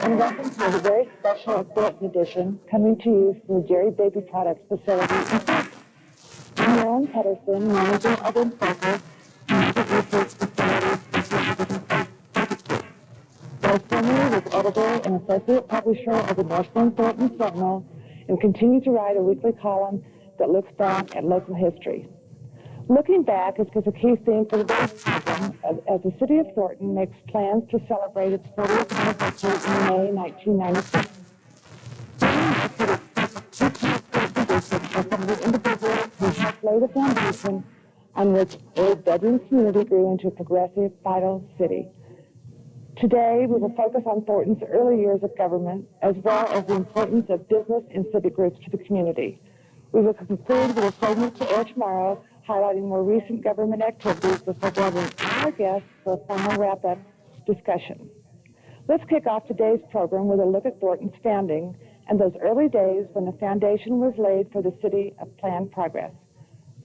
And welcome to a very special Thornton edition coming to you from the Jerry Baby Products facility in Thornton. I'm Marilyn Pedersen, manager of Enfocal, market research facility. I formerly was editor and associate publisher of the Northland Thornton Sentinel and continue to write a weekly column that looks back at local history. Looking back is a key theme for today's program as the city of Thornton makes plans to celebrate its 40th anniversary in May 1996. Are some of the individuals who helped lay the foundation on which a bedroom community grew into a progressive, vital city. Today, we will focus on Thornton's early years of government, as well as the importance of business and civic groups to the community. We will conclude with a segment to air tomorrow, highlighting more recent government activities before gathering our guests for a final wrap-up discussion. Let's kick off today's program with a look at Thornton's founding and those early days when the foundation was laid for the city of planned progress.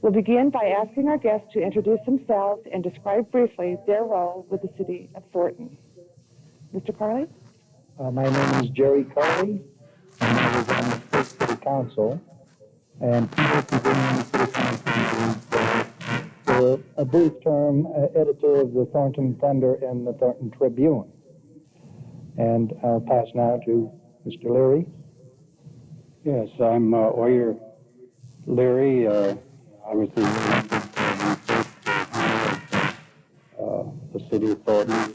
We'll begin by asking our guests to introduce themselves and describe briefly their role with the city of Thornton. Mr. Carley? My name is Jerry Carley, and I was on the first city council. And Peter continuing to for a brief term, editor of the Thornton Thunder and the Thornton Tribune. And I'll pass now to Mr. Leary. Yes, I'm Oyer Leary. I was the city of Thornton.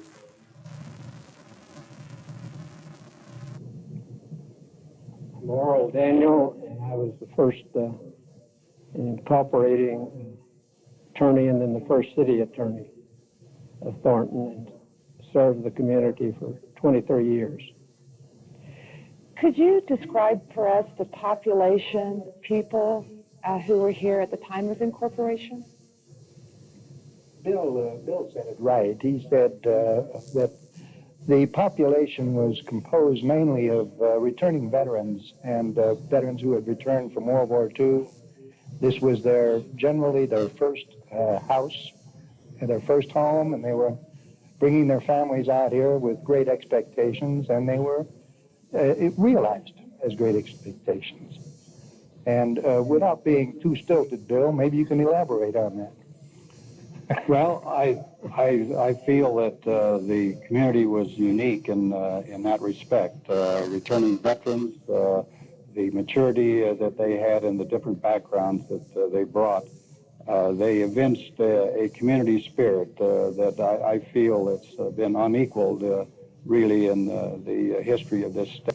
Laurel Daniel, and I was the first incorporating attorney and then the first city attorney of Thornton, and served the community for 23 years. Could you describe for us the population, people who were here at the time of incorporation? Bill said it right. He said that the population was composed mainly of returning veterans and veterans who had returned from World War II. This was generally their first house, their first home, and they were bringing their families out here with great expectations, and they were realized as great expectations. And without being too stilted, Bill, maybe you can elaborate on that. Well, I feel that the community was unique in that respect. Returning veterans, the maturity that they had and the different backgrounds that they brought, they evinced a community spirit that I feel it's been unequaled really in the history of this state.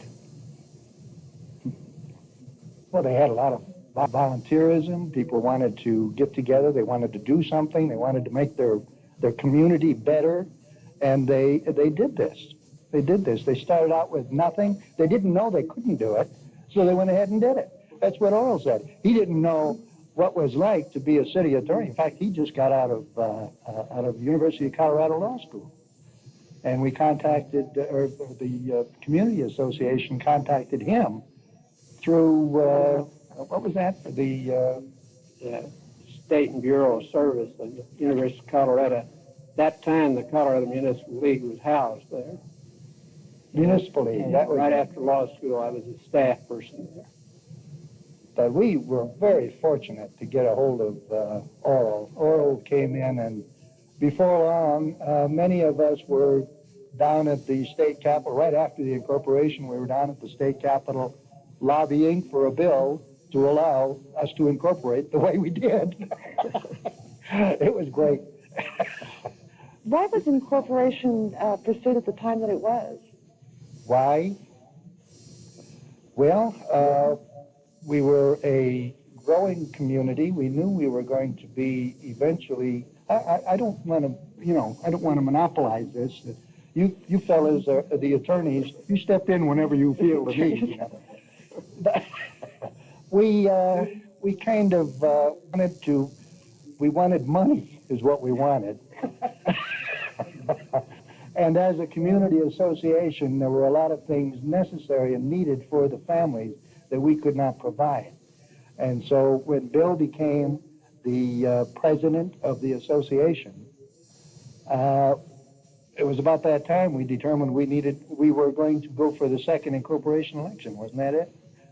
Well, they had a lot of volunteerism. People wanted to get together. They wanted to do something. They wanted to make their community better, and they did this. They did this. They started out with nothing. They didn't know they couldn't do it, so they went ahead and did it. That's what Oral said. He didn't know what was like to be a city attorney. In fact, he just got out of University of Colorado Law School, and we contacted, or the community association contacted him through. What was that? The State and Bureau of Service of the University of Colorado. At that time, the Colorado Municipal League was housed there. Municipal League. That was right after law school. I was a staff person there. But we were very fortunate to get a hold of Oral. Oral came in, and before long, many of us were down at the state capitol. Right after the incorporation, we were down at the state capitol lobbying for a bill to allow us to incorporate the way we did. It was great. Why was incorporation pursued at the time that it was? Why? Well, we were a growing community. We knew we were going to be eventually. I don't want to, I don't want to monopolize this. You fellas are the attorneys. You step in whenever you feel the need. We kind of we wanted money is what we wanted. And as a community association, there were a lot of things necessary and needed for the families that we could not provide. And so when Bill became the president of the association, it was about that time we determined we were going to go for the second incorporation election. Wasn't that it?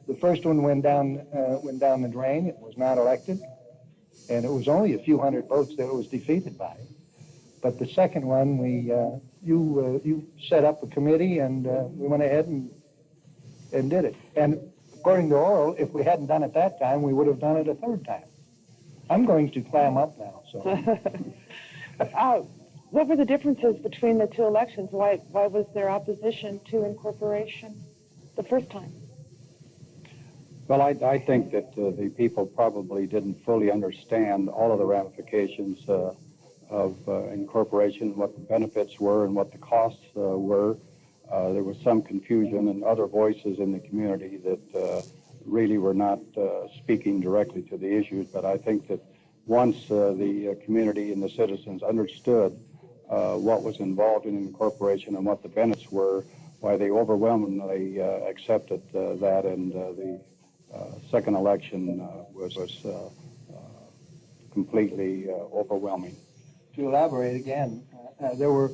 The first one went down the drain. It was not elected, and it was only a few hundred votes that it was defeated by. But the second one, you set up a committee, and we went ahead and did it. And according to Oral, if we hadn't done it that time, we would have done it a third time. I'm going to clam up now. So, what were the differences between the two elections? Why was there opposition to incorporation the first time? Well, I think that the people probably didn't fully understand all of the ramifications of incorporation, what the benefits were and what the costs were. There was some confusion and other voices in the community that really were not speaking directly to the issues. But I think that once the community and the citizens understood what was involved in incorporation and what the benefits were, why they overwhelmingly accepted that, and the second election was completely overwhelming. to elaborate again, there were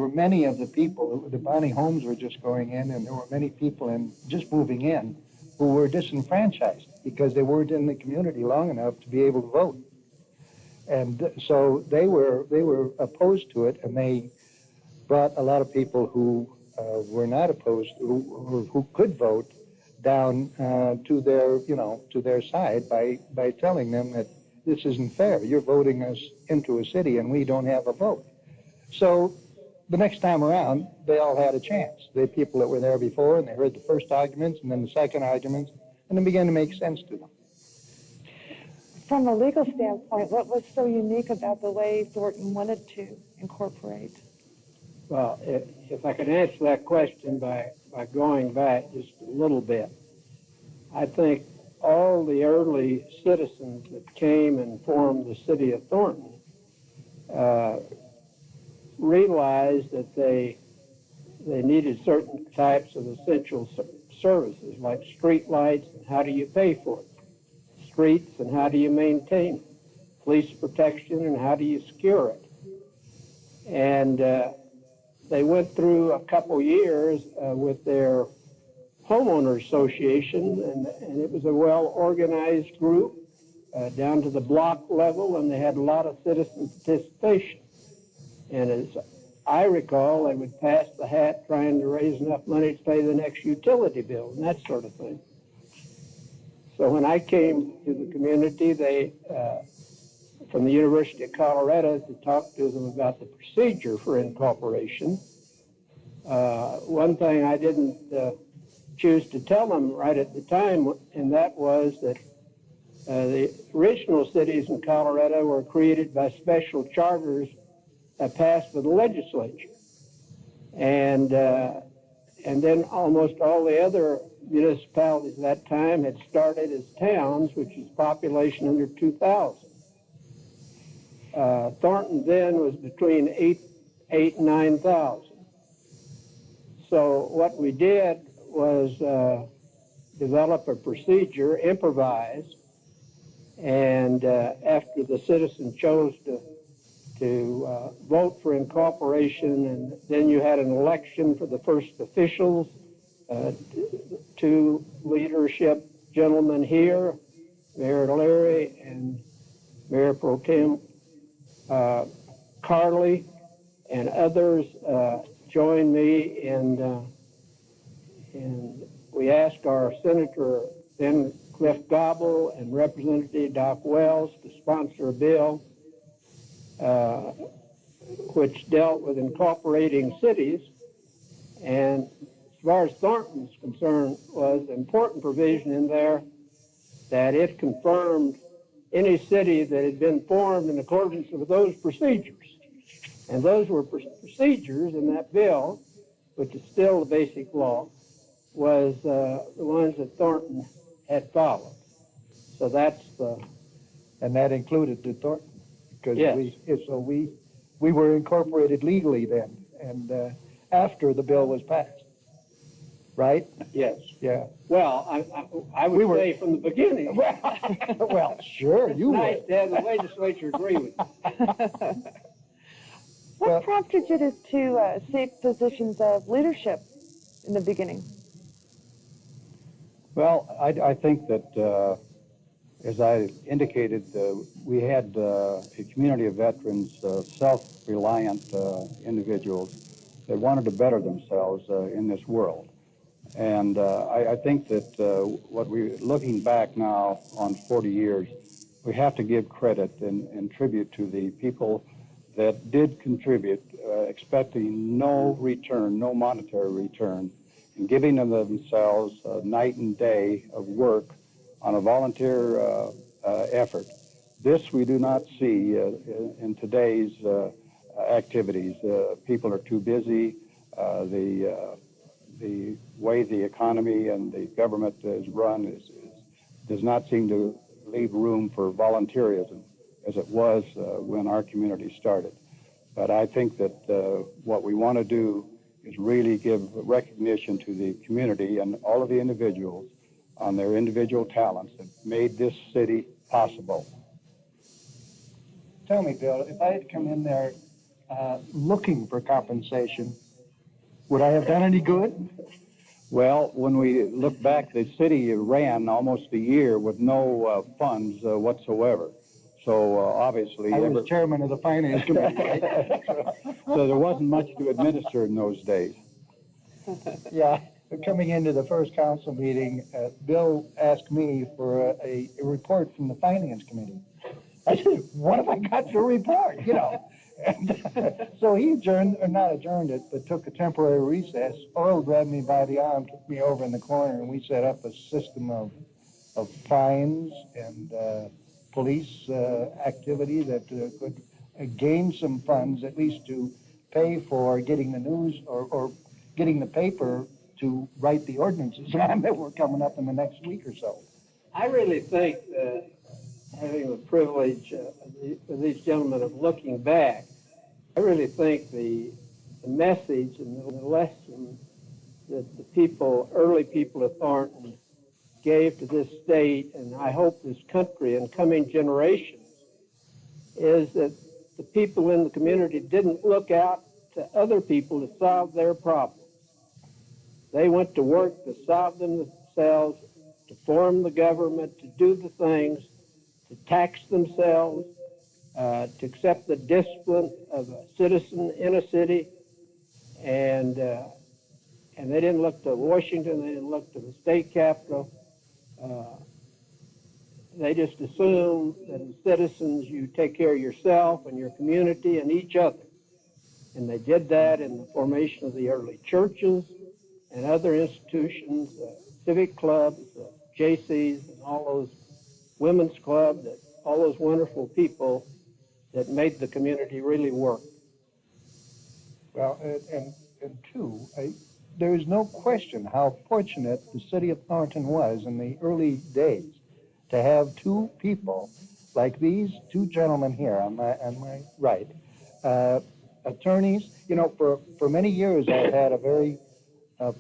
many of the people. The Bonnie homes were just going in, and there were many people just moving in who were disenfranchised because they weren't in the community long enough to be able to vote. And so they were opposed to it, and they brought a lot of people who were not opposed, who could vote, down to their side by telling them that this isn't fair. You're voting us into a city, and we don't have a vote. So the next time around, they all had a chance. The people that were there before, and they heard the first arguments, and then the second arguments, and it began to make sense to them. From a legal standpoint, what was so unique about the way Thornton wanted to incorporate? Well, if I could answer that question by going back just a little bit, I think all the early citizens that came and formed the city of Thornton realized that they needed certain types of essential services, like street lights and how do you pay for it, streets and how do you maintain it, police protection and how do you secure it. And they went through a couple years with their homeowner association, and it was a well-organized group down to the block level, and they had a lot of citizen participation. And as I recall, they would pass the hat trying to raise enough money to pay the next utility bill and that sort of thing. So when I came to the community, they from the University of Colorado to talk to them about the procedure for incorporation. One thing I didn't choose to tell them right at the time, and that was that the original cities in Colorado were created by special charters passed by the legislature. And then almost all the other municipalities at that time had started as towns, which is population under 2,000. Thornton then was between 8 and 9,000. So what we did was develop a procedure, improvise, and after the citizens chose to vote for incorporation, and then you had an election for the first officials, two leadership gentlemen here, Mayor Larry and Mayor Pro Tem Carley, and others joined me in we asked our Senator then Cliff Gobble and Representative Doc Wells to sponsor a bill which dealt with incorporating cities. And as far as Thornton's concerned, was an important provision in there that it confirmed any city that had been formed in accordance with those procedures. And those were procedures in that bill, which is still the basic law, was the ones that Thornton had followed. So that's the... And that included the Thornton, because Yes. we were incorporated legally then, and after the bill was passed, right? Yes. Yeah. Well, I would say from the beginning. Well, sure, It's you nice were. to have the legislature agree with you. What Well- prompted you to seek positions of leadership in the beginning? Well, I think that, as I indicated, we had a community of veterans, self-reliant individuals that wanted to better themselves in this world. And I think that looking back now on 40 years, we have to give credit and tribute to the people that did contribute, expecting no return, no monetary return, and giving them themselves night and day of work on a volunteer effort. This we do not see in today's activities. People are too busy. The way the economy and the government is run does not seem to leave room for volunteerism as it was when our community started. But I think that what we want to do is really give recognition to the community and all of the individuals on their individual talents that made this city possible. Tell me, Bill, if I had come in there looking for compensation, would I have done any good? Well, when we look back, the city ran almost a year with no funds whatsoever. So obviously... I was chairman of the finance committee, right? So there wasn't much to administer in those days. Yeah, coming into the first council meeting, Bill asked me for a report from the finance committee. I said, what have I got to report, you know? And so he not adjourned it, but took a temporary recess. Earl grabbed me by the arm, took me over in the corner, and we set up a system of fines and police activity that could gain some funds, at least to pay for getting the news or getting the paper to write the ordinances on that were coming up in the next week or so. I really think that having the privilege of these gentlemen of looking back, I really think the message and the lesson that the early people of Thornton gave to this state, and I hope this country and coming generations, is that the people in the community didn't look out to other people to solve their problems. They went to work to solve them themselves, to form the government, to do the things, to tax themselves, to accept the discipline of a citizen in a city, and they didn't look to Washington, they didn't look to the state capitol. They just assumed that as citizens you take care of yourself and your community and each other. And they did that in the formation of the early churches and other institutions, civic clubs, JCs, and all those women's clubs, all those wonderful people that made the community really work. Well, and two, there is no question how fortunate the city of Thornton was in the early days to have two people like these two gentlemen here on my right, attorneys. You know, for many years I've had a very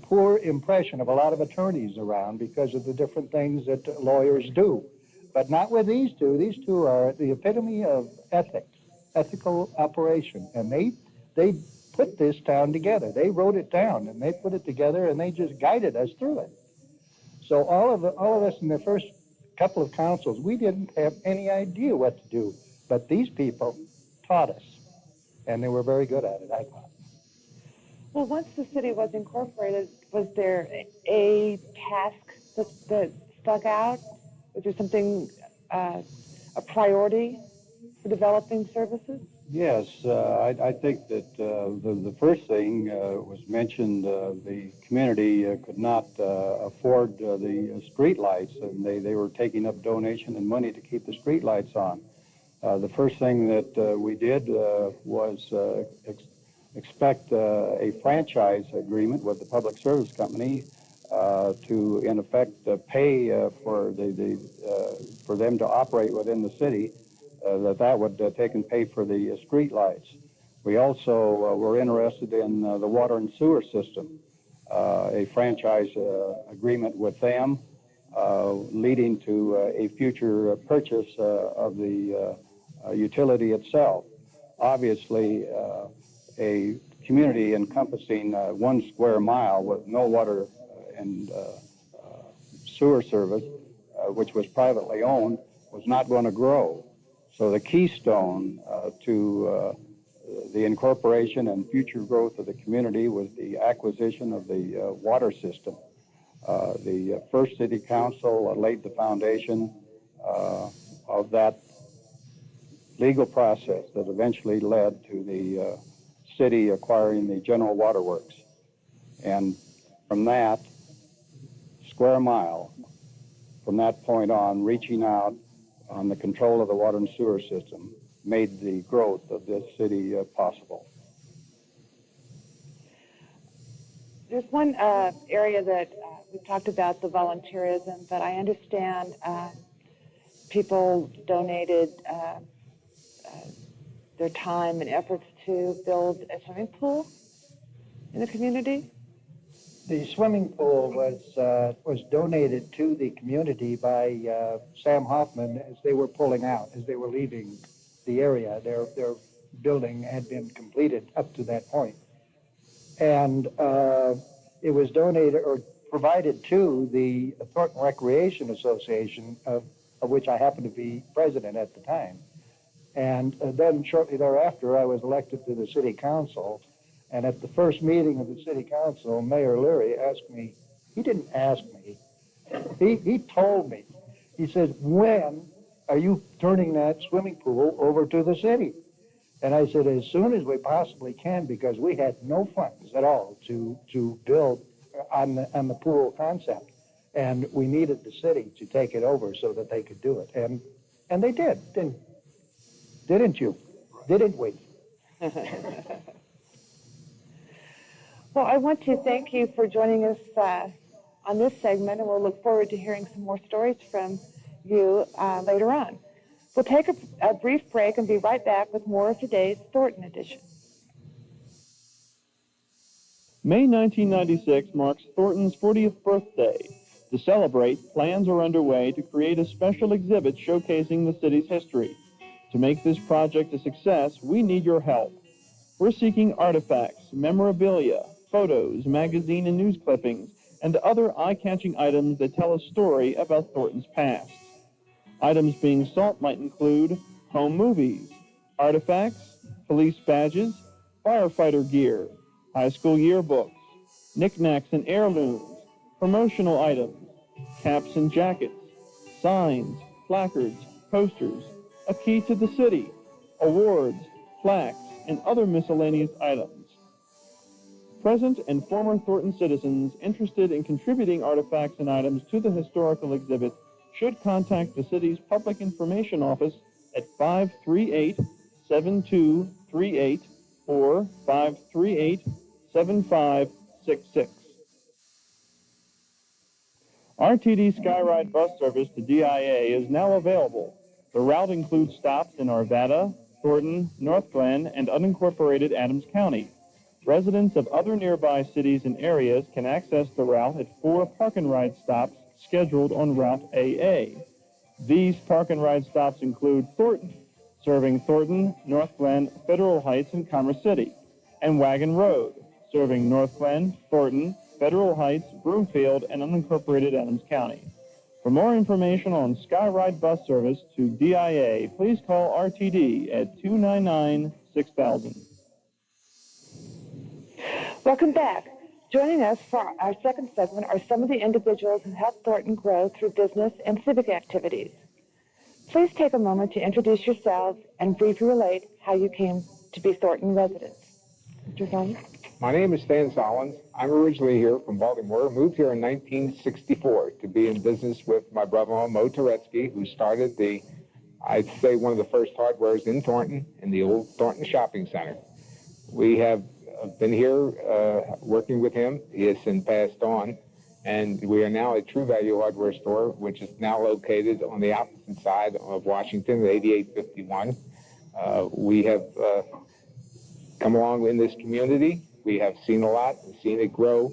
poor impression of a lot of attorneys around because of the different things that lawyers do. But not with these two. These two are the epitome of ethical operation. And they put this town together. They wrote it down, and they put it together, and they just guided us through it. So all of us in the first couple of councils, we didn't have any idea what to do. But these people taught us, and they were very good at it, I thought. Well, once the city was incorporated, Was there a task that stuck out? Was there something, a priority for developing services? Yes, I think that the first thing was mentioned. The community could not afford the street lights, and they were taking up donation and money to keep the street lights on. The first thing that we did was expect a franchise agreement with the public service company to, in effect, pay for for them to operate within the city. That would take and pay for the street lights. We also were interested in the water and sewer system, a franchise agreement with them, leading to a future purchase of the utility itself. Obviously, a community encompassing 1 square mile with no water and sewer service, which was privately owned, was not going to grow. So the keystone to the incorporation and future growth of the community was the acquisition of the water system. The first city council laid the foundation of that legal process that eventually led to the city acquiring the General Waterworks. And from that square mile, from that point on, reaching out on the control of the water and sewer system made the growth of this city possible. There's one area that we talked about, the volunteerism, but I understand people donated their time and efforts to build a swimming pool in the community. The swimming pool was donated to the community by Sam Hoffman as they were pulling out, as they were leaving the area. Their building had been completed up to that point. And it was donated or provided to the Thornton Recreation Association, of which I happened to be president at the time. And then shortly thereafter, I was elected to the city council. And at the first meeting of the city council, Mayor Leary asked me, he didn't ask me, he told me, he said, when are you turning that swimming pool over to the city? And I said, as soon as we possibly can, because we had no funds at all to build on the pool concept. And we needed the city to take it over so that they could do it. And they did, didn't you? Didn't we? Well, I want to thank you for joining us on this segment, and we'll look forward to hearing some more stories from you later on. We'll take a brief break and be right back with more of today's Thornton edition. May 1996 marks Thornton's 40th birthday. To celebrate, plans are underway to create a special exhibit showcasing the city's history. To make this project a success, we need your help. We're seeking artifacts, memorabilia, photos, magazine and news clippings, and other eye-catching items that tell a story about Thornton's past. Items being sought might include home movies, artifacts, police badges, firefighter gear, high school yearbooks, knickknacks and heirlooms, promotional items, caps and jackets, signs, placards, posters, a key to the city, awards, plaques, and other miscellaneous items. Present and former Thornton citizens interested in contributing artifacts and items to the historical exhibit should contact the city's Public Information Office at 538-7238 or 538-7566. RTD Skyride bus service to DIA is now available. The route includes stops in Arvada, Thornton, North Glen, and unincorporated Adams County. Residents of other nearby cities and areas can access the route at 4 park-and-ride stops scheduled on Route AA. These park-and-ride stops include Thornton, serving Thornton, North Glen, Federal Heights, and Commerce City, and Wagon Road, serving North Glen, Thornton, Federal Heights, Broomfield, and unincorporated Adams County. For more information on Skyride bus service to DIA, please call RTD at 299-6000. Welcome back. Joining us for our second segment are some of the individuals who helped Thornton grow through business and civic activities. Please take a moment to introduce yourselves and briefly relate how you came to be Thornton residents. Mr. Solomons? My name is Stan Solomons. I'm originally here from Baltimore. Moved here in 1964 to be in business with my brother-in-law, Mo Turetsky, who started I'd say one of the first hardwares in Thornton, in the old Thornton Shopping Center. We have been here working with him. He has since passed on, and we are now a True Value hardware store, which is now located on the opposite side of Washington at 8851. We have come along in this community. We have seen a lot and seen it grow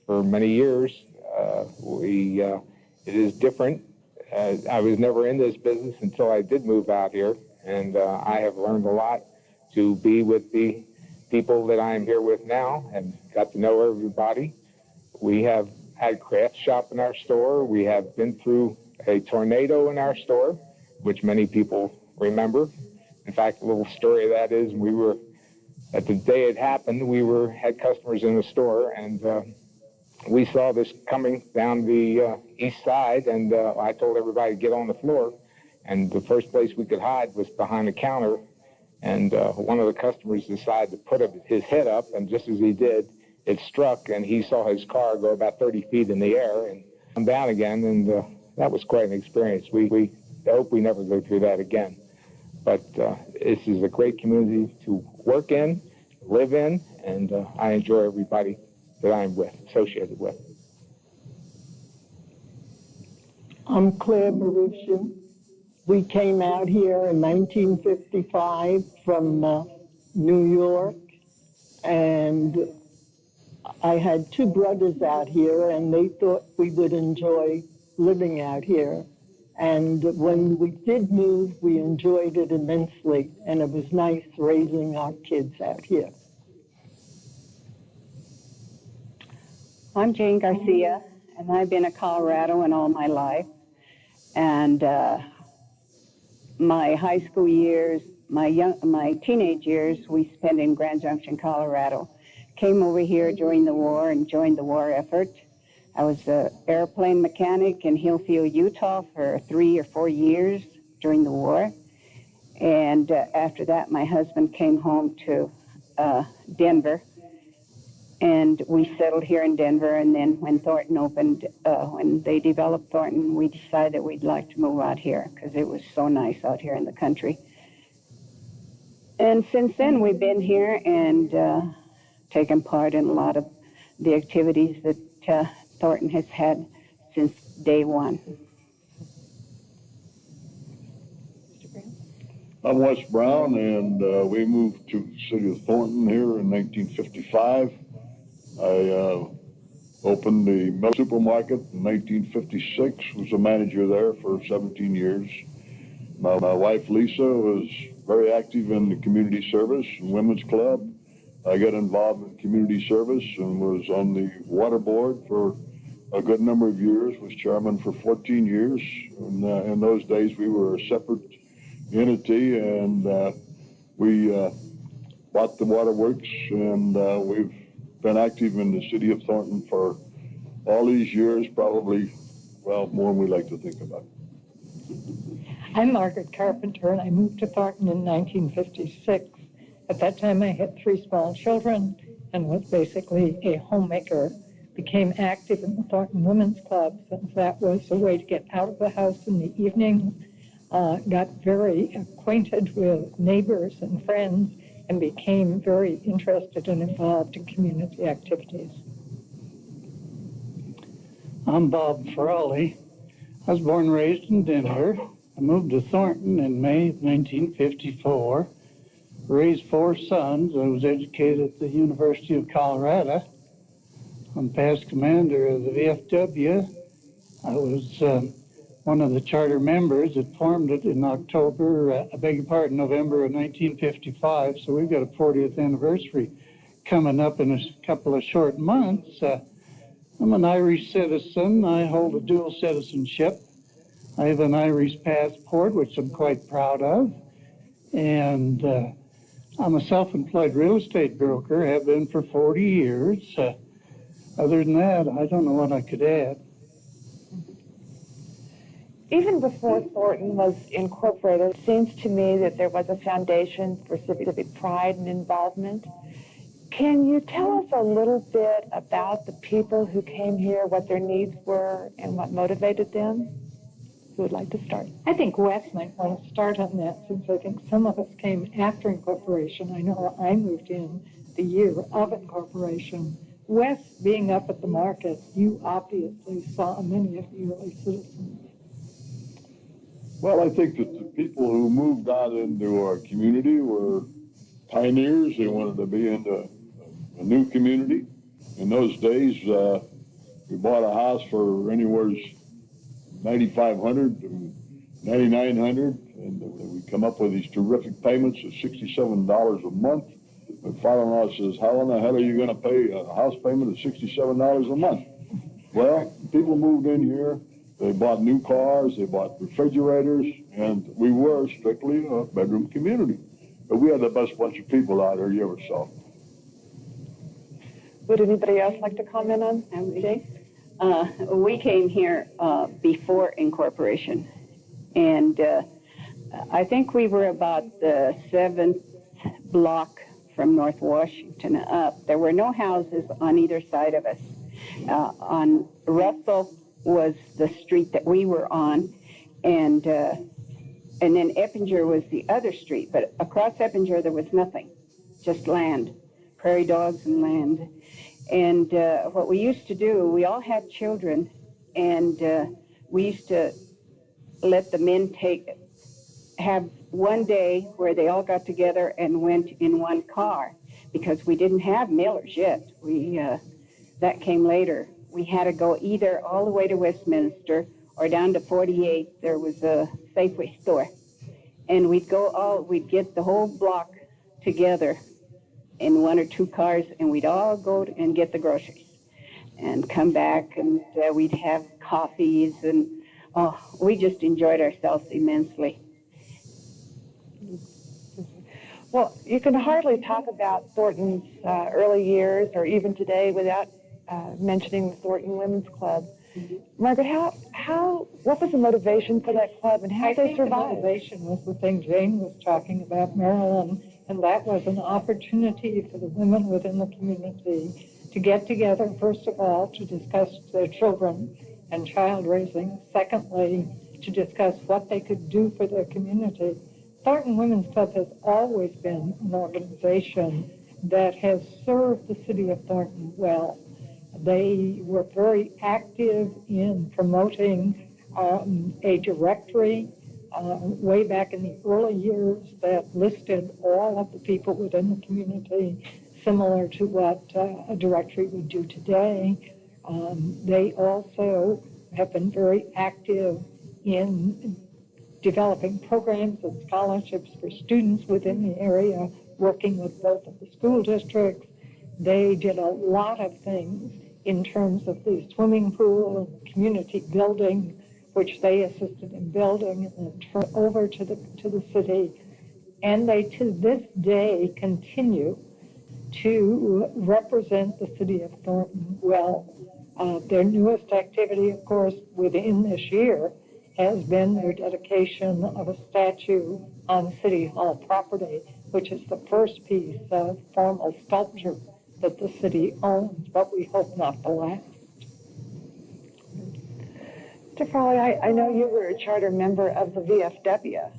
for many years. It is different. I was never in this business until I did move out here, and I have learned a lot to be with the people that I am here with now and got to know everybody. We have had craft shop in our store. We have been through a tornado in our store, which many people remember. In fact, a little story of that is at the day it happened, had customers in the store, and we saw this coming down the east side, and I told everybody to get on the floor, and the first place we could hide was behind the counter, and one of the customers decided to put his head up, and just as he did, it struck, and he saw his car go about 30 feet in the air and come down again, and that was quite an experience. We hope we never go through that again. But this is a great community to work in, live in, and I enjoy everybody that I'm associated with. I'm Claire Baruchian. We came out here in 1955 from New York, and I had two brothers out here, and they thought we would enjoy living out here. And when we did move, we enjoyed it immensely, and it was nice raising our kids out here. I'm Jane Garcia, and I've been a Coloradoan all my life. And my high school years, my teenage years, we spent in Grand Junction, Colorado. Came over here during the war and joined the war effort. I was an airplane mechanic in Hillfield, Utah for 3 or 4 years during the war. And after that, my husband came home to Denver, and we settled here in Denver. And then when Thornton opened, when they developed Thornton, we decided that we'd like to move out here because it was so nice out here in the country. And since then, we've been here and taken part in a lot of the activities that Thornton has had since day one. I'm Wes Brown, and we moved to the city of Thornton here in 1955. I opened the milk supermarket in 1956, was a manager there for 17 years. My wife Lisa was very active in the community service and women's club. I got involved in community service and was on the water board for a good number of years, was chairman for 14 years. And in those days, we were a separate entity, and we bought the waterworks, and we've been active in the city of Thornton for all these years, probably, well, more than we like to think about. I'm Margaret Carpenter, and I moved to Thornton in 1956. At that time, I had 3 small children and was basically a homemaker. Became active in the Thornton Women's Club, since that was a way to get out of the house in the evening. Got very acquainted with neighbors and friends and became very interested and involved in community activities. I'm Bob Frawley. I was born and raised in Denver. I moved to Thornton in May of 1954. Raised 4 sons. I was educated at the University of Colorado. I'm past commander of the VFW. I was one of the charter members that formed it in November of 1955. So we've got a 40th anniversary coming up in a couple of short months. I'm an Irish citizen. I hold a dual citizenship. I have an Irish passport, which I'm quite proud of. And I'm a self-employed real estate broker, have been for 40 years. Other than that, I don't know what I could add. Even before Thornton was incorporated, it seems to me that there was a foundation for civic pride and involvement. Can you tell us a little bit about the people who came here, what their needs were, and what motivated them? Who would like to start? I think Wes might want to start on that, since I think some of us came after incorporation. I know I moved in the year of incorporation. Wes, being up at the market, you obviously saw many of the early citizens. Well, I think that the people who moved out into our community were pioneers. They wanted to be into a new community. In those days, we bought a house for anywhere $9,500 to $9,900, and we come up with these terrific payments of $67 a month. My father-in-law says, "How in the hell are you going to pay a house payment of $67 a month?" Well, people moved in here. They bought new cars, they bought refrigerators, and we were strictly a bedroom community. But we had the best bunch of people out there you ever saw. Would anybody else like to comment on Jay? We came here before incorporation, and I think we were about the 7th block from North Washington up. There were no houses on either side of us. On Russell was the street that we were on, and then Eppinger was the other street. But across Eppinger there was nothing, just land, prairie dogs and land. And what we used to do, we all had children, and we used to let the men have one day where they all got together and went in one car, because we didn't have mailers yet. That came later. We had to go either all the way to Westminster or down to 48. There was a Safeway store, and we'd get the whole block together in 1 or 2 cars, and we'd all go and get the groceries and come back, and we'd have coffees, and we just enjoyed ourselves immensely. Well, you can hardly talk about Thornton's early years or even today without mentioning the Thornton Women's Club. Margaret, what was the motivation for that club, and how did they survive? I think the motivation was the thing Jane was talking about, Marilyn, and that was an opportunity for the women within the community to get together, first of all, to discuss their children and child raising. Secondly, to discuss what they could do for their community. Thornton Women's Club has always been an organization that has served the city of Thornton well. They were very active in promoting a directory way back in the early years that listed all of the people within the community, similar to what a directory would do today. They also have been very active in developing programs and scholarships for students within the area, working with both of the school districts. They did a lot of things in terms of the swimming pool and community building, which they assisted in building and turned over to the city. And they, to this day, continue to represent the city of Thornton well. Their newest activity, of course, within this year has been their dedication of a statue on City Hall property, which is the first piece of formal sculpture that the city owns, but we hope not the last. Mr. Frawley, I know you were a charter member of the VFW.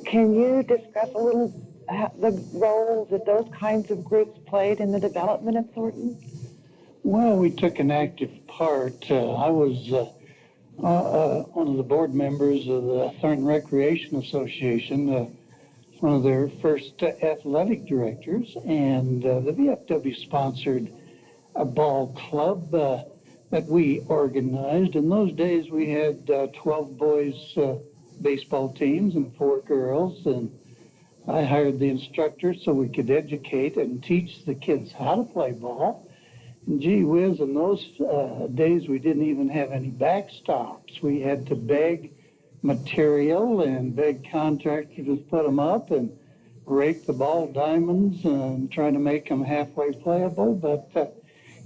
Can you discuss a little the roles that those kinds of groups played in the development of Thornton? Well, we took an active part. I was one of the board members of the Thornton Recreation Association, one of their first athletic directors, and the VFW sponsored a ball club that we organized. In those days, we had 12 boys baseball teams and 4 girls, and I hired the instructors so we could educate and teach the kids how to play ball. And gee whiz, in those days, we didn't even have any backstops. We had to beg material and beg contractors to put them up and rake the ball diamonds and try to make them halfway playable. But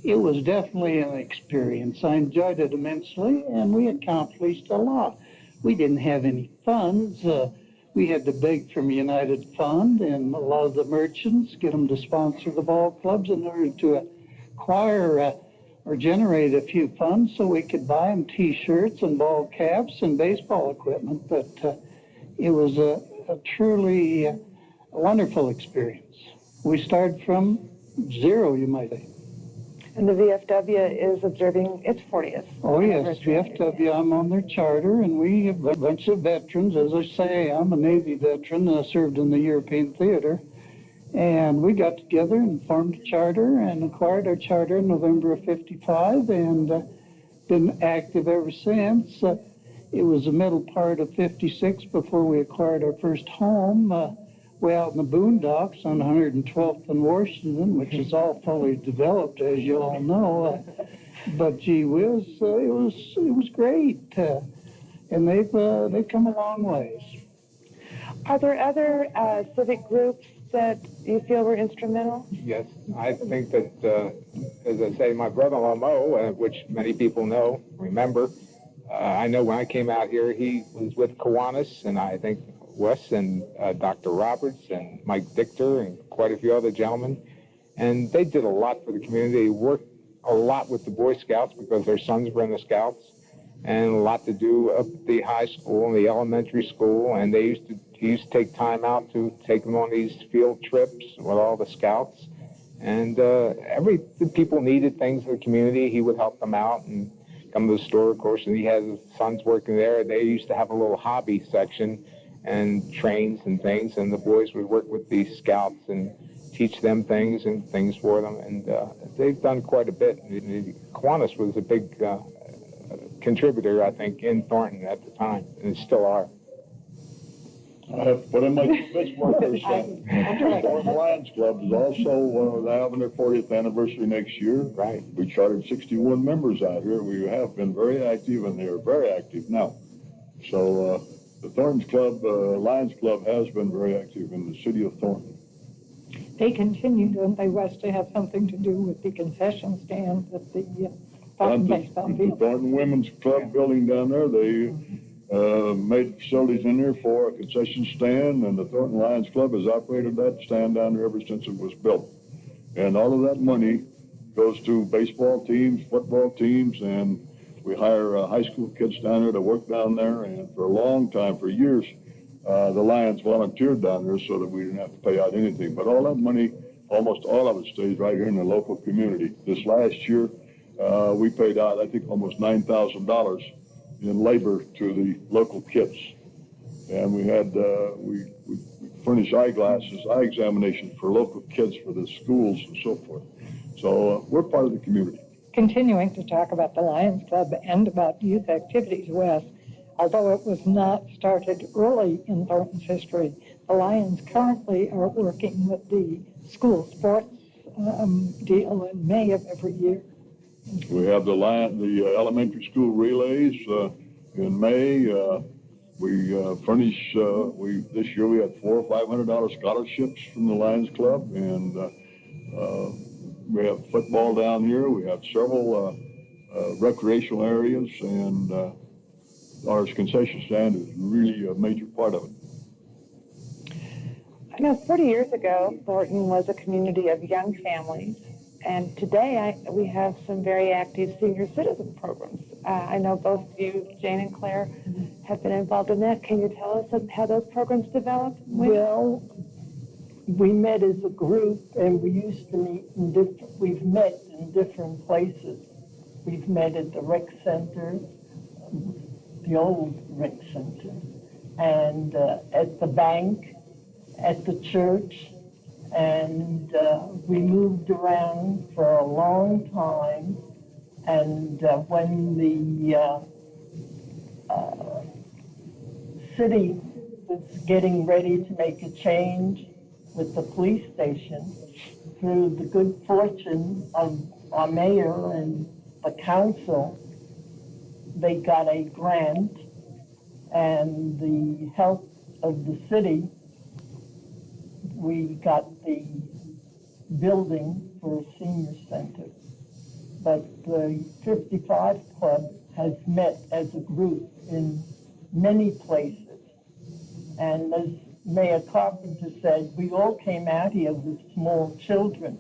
It was definitely an experience. I enjoyed it immensely, and we accomplished a lot. We didn't have any funds. We had to beg from United Fund and a lot of the merchants, get them to sponsor the ball clubs in order to acquire or generate a few funds so we could buy them T-shirts and ball caps and baseball equipment. But it was a truly wonderful experience. We started from zero, you might say. And the VFW is observing its 40th. Oh, yes, anniversary. VFW, I'm on their charter, and we have a bunch of veterans. As I say, I'm a Navy veteran, and I served in the European theater. And we got together and formed a charter and acquired our charter in November of 55 and been active ever since. It was the middle part of 56 before we acquired our first home. Way out in the boondocks on 112th and Washington, which is all fully developed, as you all know. But gee whiz, it was great, and they've come a long ways. Are there other civic groups that you feel were instrumental? Yes, I think that, as I say, my brother-in-law Mo, which many people remember, I know when I came out here, he was with Kiwanis, and I think Wes and Dr. Roberts and Mike Dichter and quite a few other gentlemen. And they did a lot for the community. They worked a lot with the Boy Scouts because their sons were in the Scouts, and a lot to do up at the high school and the elementary school. And he used to take time out to take them on these field trips with all the Scouts. And the people needed things in the community. He would help them out and come to the store, of course. And he had his sons working there. They used to have a little hobby section and trains and things, and the boys would work with the Scouts and teach them things and things for them, and they've done quite a bit. Kiwanis was a big contributor, I think, in Thornton at the time, and still are. I have put in my best workers. Thornton Lions Club is also having their 40th anniversary next year. Right. We chartered 61 members out here. We have been very active, and they are very active now. So the Thornton Club, Lions Club, has been very active in the city of Thornton. They continue, don't they, Wes, to have something to do with the concession stand at the Thornton baseball The field? Thornton Women's Club building down there, they made facilities in there for a concession stand, and the Thornton Lions Club has operated that stand down there ever since it was built. And all of that money goes to baseball teams, football teams, and we hire high school kids down there to work down there. And for a long time, for years, the Lions volunteered down there so that we didn't have to pay out anything. But all that money, almost all of it, stays right here in the local community. This last year, we paid out, I think, almost $9,000 in labor to the local kids. And we had, we furnished eyeglasses, eye examinations for local kids for the schools and so forth. So we're part of the community. Continuing to talk about the Lions Club and about youth activities, Wes, although it was not started early in Thornton's history, the Lions currently are working with the school sports deal in May of every year. We have the elementary school relays in May. We furnish. This year we had $400 or $500 scholarships from the Lions Club, and we have football down here. We have several recreational areas, and our concession stand is really a major part of it. I know 40 years ago, Thornton was a community of young families, and today we have some very active senior citizen programs. I know both of you, Jane and Claire, have been involved in that. Can you tell us how those programs developed? Well, we met as a group, and we used to meet we've met in different places. We've met at the rec center, the old rec center, and at the bank, at the church, and we moved around for a long time. And when the city was getting ready to make a change with the police station, through the good fortune of our mayor and the council, they got a grant, and the help of the city, we got the building for a senior center. but the 55 Club has met as a group in many places. And as Mayor Carpenter said, we all came out here with small children.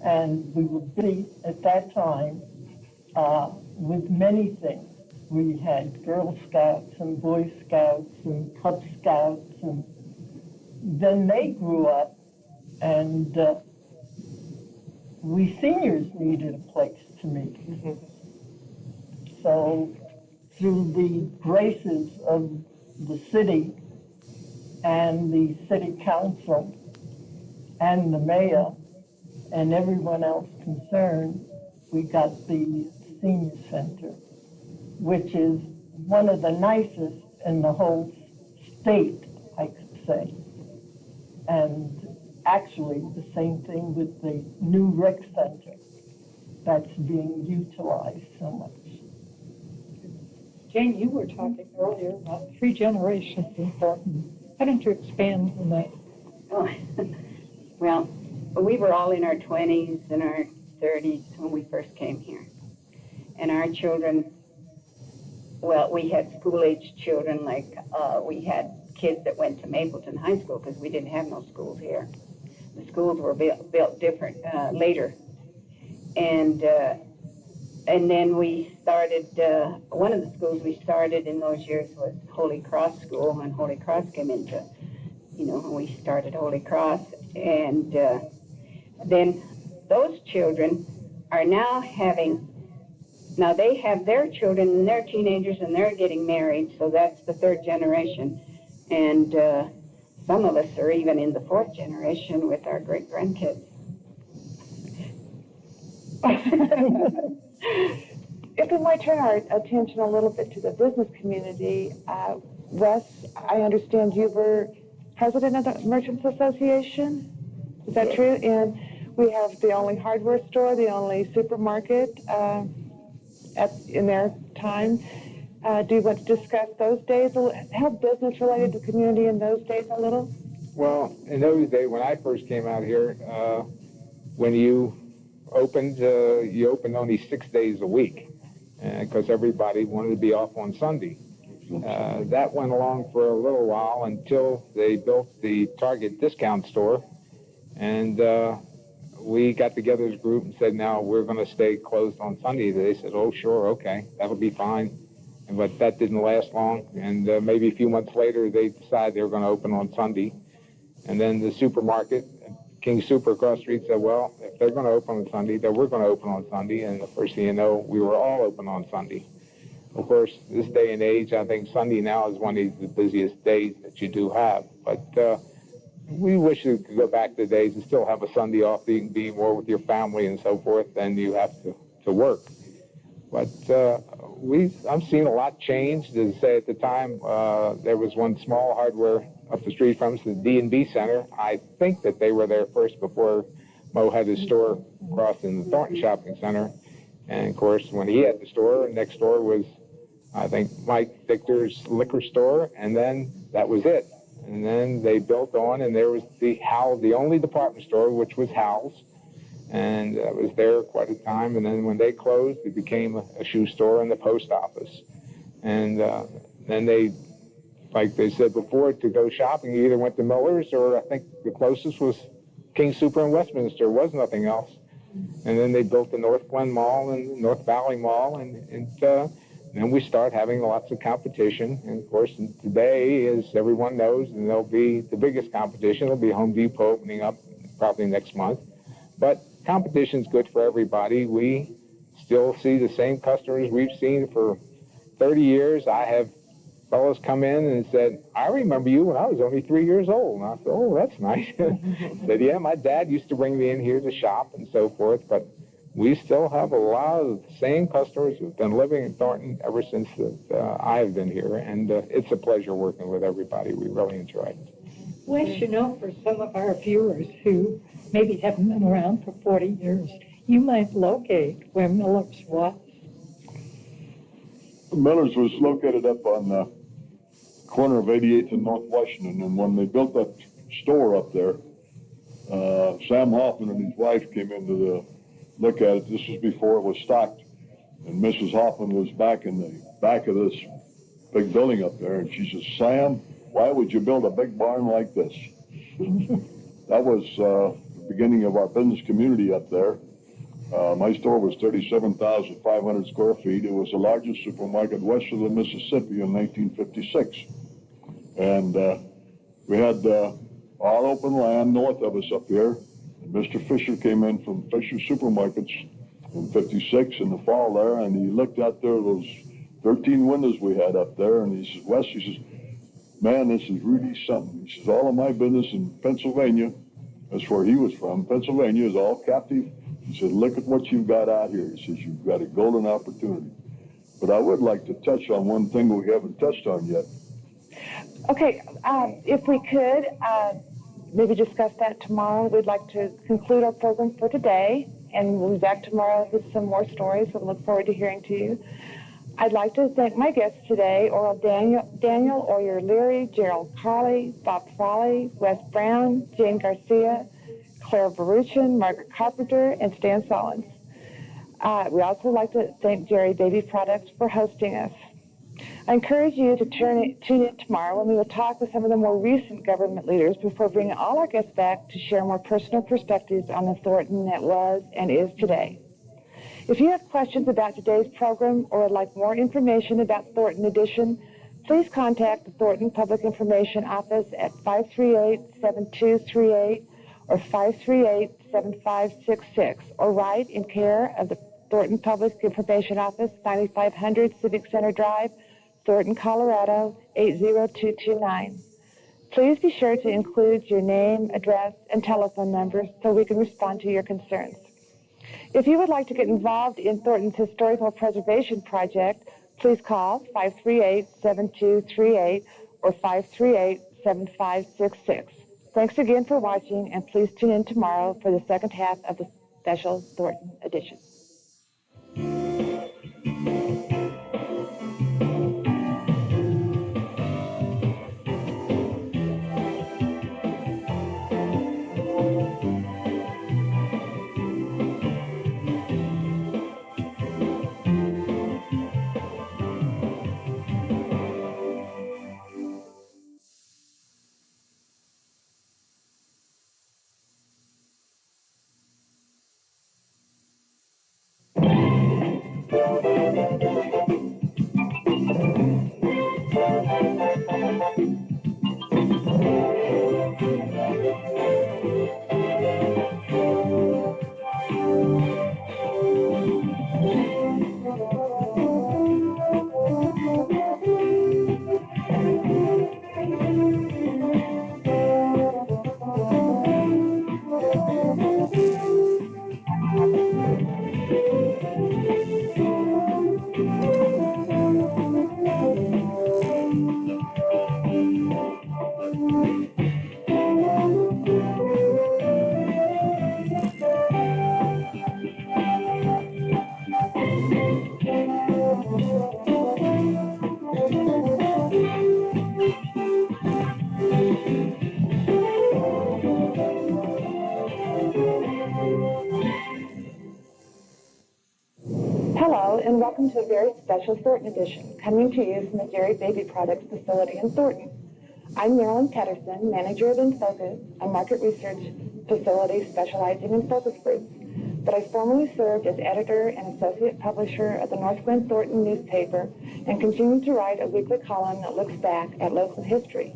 And we were busy at that time with many things. We had Girl Scouts and Boy Scouts and Cub Scouts, and then they grew up, and we seniors needed a place to meet. So through the graces of the city and the city council and the mayor and everyone else concerned, we got the senior center, which is one of the nicest in the whole state, I could say. And actually, the same thing with the new rec center that's being utilized so much. Jane, you were talking earlier about 3 generations in Thornton. Why don't you expand on that? Oh, well, we were all in our 20s and our 30s when we first came here. And our children, well, we had school-age children, like we had kids that went to Mapleton High School because we didn't have no schools here. The schools were built different later. And then we started, one of the schools we started in those years was Holy Cross School, when Holy Cross came into, when we started Holy Cross. And then those children are now now they have their children and their teenagers and they're getting married, so that's the 3rd generation. And some of us are even in the 4th generation with our great-grandkids. If we might turn our attention a little bit to the business community, Wes, I understand you were president of the Merchants Association. Is that true? And we have the only hardware store, the only supermarket in their time. Do you want to discuss those days? How business related to the community in those days a little? Well, in those days, when I first came out here, when you opened only 6 days a week because everybody wanted to be off on Sunday. That went along for a little while until they built the Target discount store, and we got together as a group and said, now we're going to stay closed on Sunday. They said, oh, sure, okay, that'll be fine. But that didn't last long, and maybe a few months later they decided they were going to open on Sunday. And then the supermarket, King Super across the street, said, well, if they're going to open on Sunday, then we're going to open on Sunday. And the first thing you know, we were all open on Sunday. Of course, this day and age, I think Sunday now is one of the busiest days that you do have. But we wish you could go back to the days and still have a Sunday off so you can be more with your family and so forth than you have to work. But I've seen a lot change. As I say, at the time, there was one small hardware up the street from us, the D&B Center. I think that they were there first before Mo had his store across in the Thornton Shopping Center. And, of course, when he had the store, next door was, I think, Mike Victor's liquor store, and then that was it. And then they built on, and there was the only department store, which was Hal's. And I was there quite a time. And then when they closed, it became a shoe store and the post office. And then they, like they said before, to go shopping, you either went to Miller's or I think the closest was King Super in Westminster. There was nothing else. And then they built the North Glen Mall and the North Valley Mall. And then we start having lots of competition. And, of course, today, as everyone knows, and there'll be the biggest competition. There'll be Home Depot opening up probably next month. But competition's good for everybody. We still see the same customers we've seen for 30 years. I have fellows come in and said, I remember you when I was only 3 years old. And I said, oh, that's nice. Said, yeah, my dad used to bring me in here to shop and so forth. But we still have a lot of the same customers who've been living in Thornton ever since I've been here. And it's a pleasure working with everybody. We really enjoy it. Wes, for some of our viewers who maybe haven't been around for 40 years, you might locate where Miller's was. Miller's was located up on the corner of 88th and North Washington, and when they built that store up there, Sam Hoffman and his wife came into look at it. This was before it was stocked. And Mrs. Hoffman was back in the back of this big building up there, and she says, Sam, why would you build a big barn like this? That was the beginning of our business community up there. My store was 37,500 square feet. It was the largest supermarket west of the Mississippi in 1956. And we had all open land north of us up here. And Mr. Fisher came in from Fisher Supermarkets in 56 in the fall there, and he looked out there, those 13 windows we had up there, and he says, Wes, he says, man, this is really something. He says, all of my business in Pennsylvania, that's where he was from, Pennsylvania is all captive. He said, look at what you've got out here. He says, you've got a golden opportunity. But I would like to touch on one thing we haven't touched on yet. Okay, if we could maybe discuss that tomorrow. We'd like to conclude our program for today, and we'll be back tomorrow with some more stories, so we look forward to hearing to you. I'd like to thank my guests today, Oral Daniel Oyer Leary, Gerald Carley, Bob Frawley, Wes Brown, Jane Garcia, Claire Baruchin, Margaret Carpenter, and Stan Solins. We also like to thank Jerry Baby Products for hosting us. I encourage you to tune in tomorrow when we will talk with some of the more recent government leaders before bringing all our guests back to share more personal perspectives on the Thornton that was and is today. If you have questions about today's program or would like more information about Thornton Edition, please contact the Thornton Public Information Office at 538-7238 or 538-7566, or write in care of the Thornton Public Information Office, 9500 Civic Center Drive, Thornton, Colorado, 80229. Please be sure to include your name, address, and telephone numbers so we can respond to your concerns. If you would like to get involved in Thornton's Historical Preservation Project, please call 538-7238 or 538-7566. Thanks again for watching, and please tune in tomorrow for the second half of the special Thornton edition. Hello, and welcome to a very special Thornton edition, coming to you from the Jerry Baby Products facility in Thornton. I'm Marilyn Patterson, manager of InFocus, a market research facility specializing in focus groups, but I formerly served as editor and associate publisher of the North Glen Thornton newspaper and continue to write a weekly column that looks back at local history.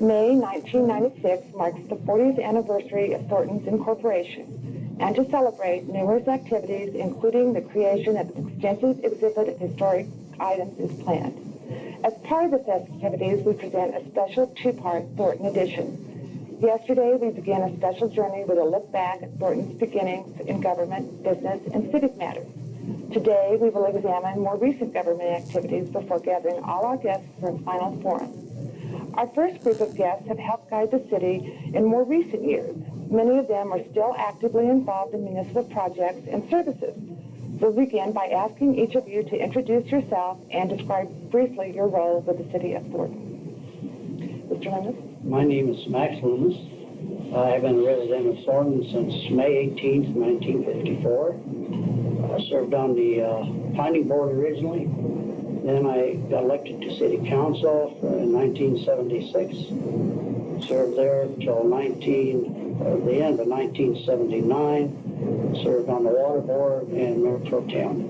May 1996 marks the 40th anniversary of Thornton's incorporation, and to celebrate, numerous activities, including the creation of an extensive exhibit of historic items, is planned. As part of the festivities, we present a special two-part Thornton edition. Yesterday, we began a special journey with a look back at Thornton's beginnings in government, business, and civic matters. Today, we will examine more recent government activities before gathering all our guests for a final forum. Our first group of guests have helped guide the city in more recent years. Many of them are still actively involved in municipal projects and services. We'll begin by asking each of you to introduce yourself and describe briefly your role with the city of Thornton. Mr. Loomis? My name is Max Loomis. I have been a resident of Thornton since May 18th, 1954. I served on the planning board originally. Then I got elected to city council in 1976. Served there until the end of 1979. Served on the water board and mayor pro tem.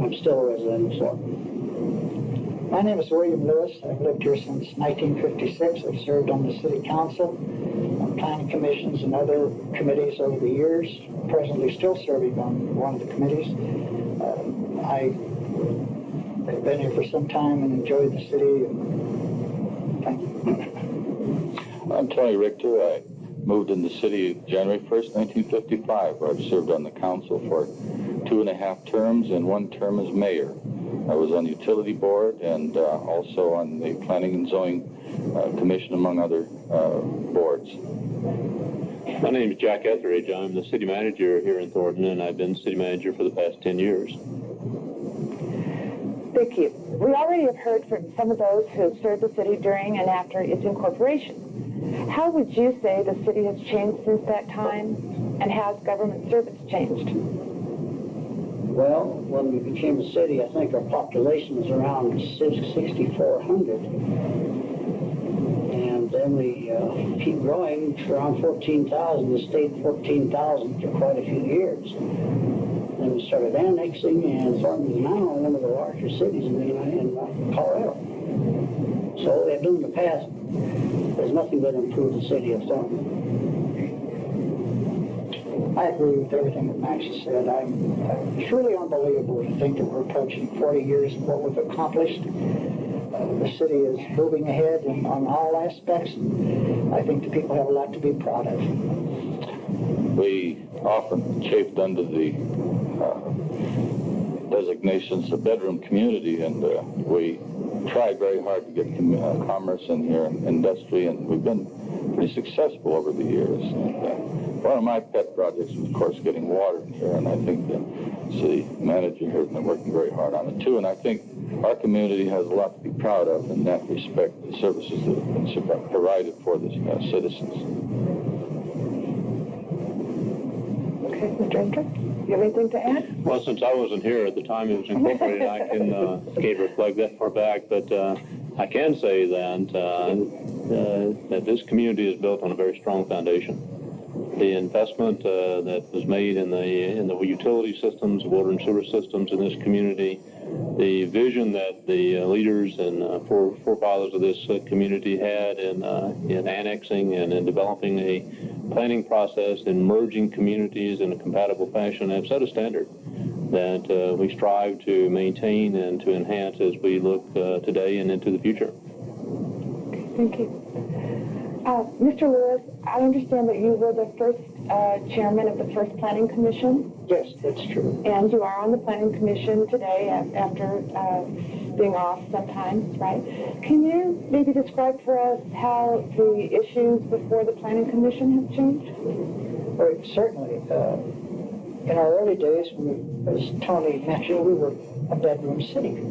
I'm still a resident of Thornton. My name is William Lewis. I've lived here since 1956. I've served on the city council, on planning commissions and other committees over the years. Presently still serving on one of the committees. I've been here for some time and enjoyed the city. Thank you. I'm Tony Richter. I moved in the city January 1st, 1955, where I've served on the council for 2.5 terms and 1 term as mayor. I was on the utility board and also on the planning and zoning commission, among other boards. My name is Jack Etheridge. I'm the city manager here in Thornton, and I've been city manager for the past 10 years. Thank you. We already have heard from some of those who have served the city during and after its incorporation. How would you say the city has changed since that time, and how has government service changed? Well, when we became a city, I think our population was around 6,400. And then we keep growing to around 14,000. The state 14,000 for quite a few years. Then we started annexing, and Thornton is now one of the larger cities in Colorado. So what they've done in the past has nothing but improved the city of Thornton. I agree with everything that Max has said. It's really unbelievable to think that we're approaching 40 years of what we've accomplished. The city is moving ahead on all aspects. I think the people have a lot to be proud of. We often chafed under the designations of bedroom community, and we tried very hard to get commerce in here and industry, and we've been pretty successful over the years. And, one of my pet projects was, of course, getting water in here, and I think the city manager here has been working very hard on it, too. And I think our community has a lot to be proud of in that respect, the services that have been provided for the citizens. Okay, Mr. Enter, do you have anything to add? Well, since I wasn't here at the time it was incorporated, I can't reflect that far back, but I can say that this community is built on a very strong foundation. The investment that was made in the utility systems, water and sewer systems in this community, the vision that the leaders and forefathers of this community had in annexing and in developing a planning process and merging communities in a compatible fashion have set a standard that we strive to maintain and to enhance as we look today and into the future. Thank you. Mr. Lewis, I understand that you were the first chairman of the first planning commission. Yes, that's true. And you are on the planning commission today after being off sometimes, right? Can you maybe describe for us how the issues before the planning commission have changed? Well, certainly. In our early days, as Tony mentioned, we were a bedroom city.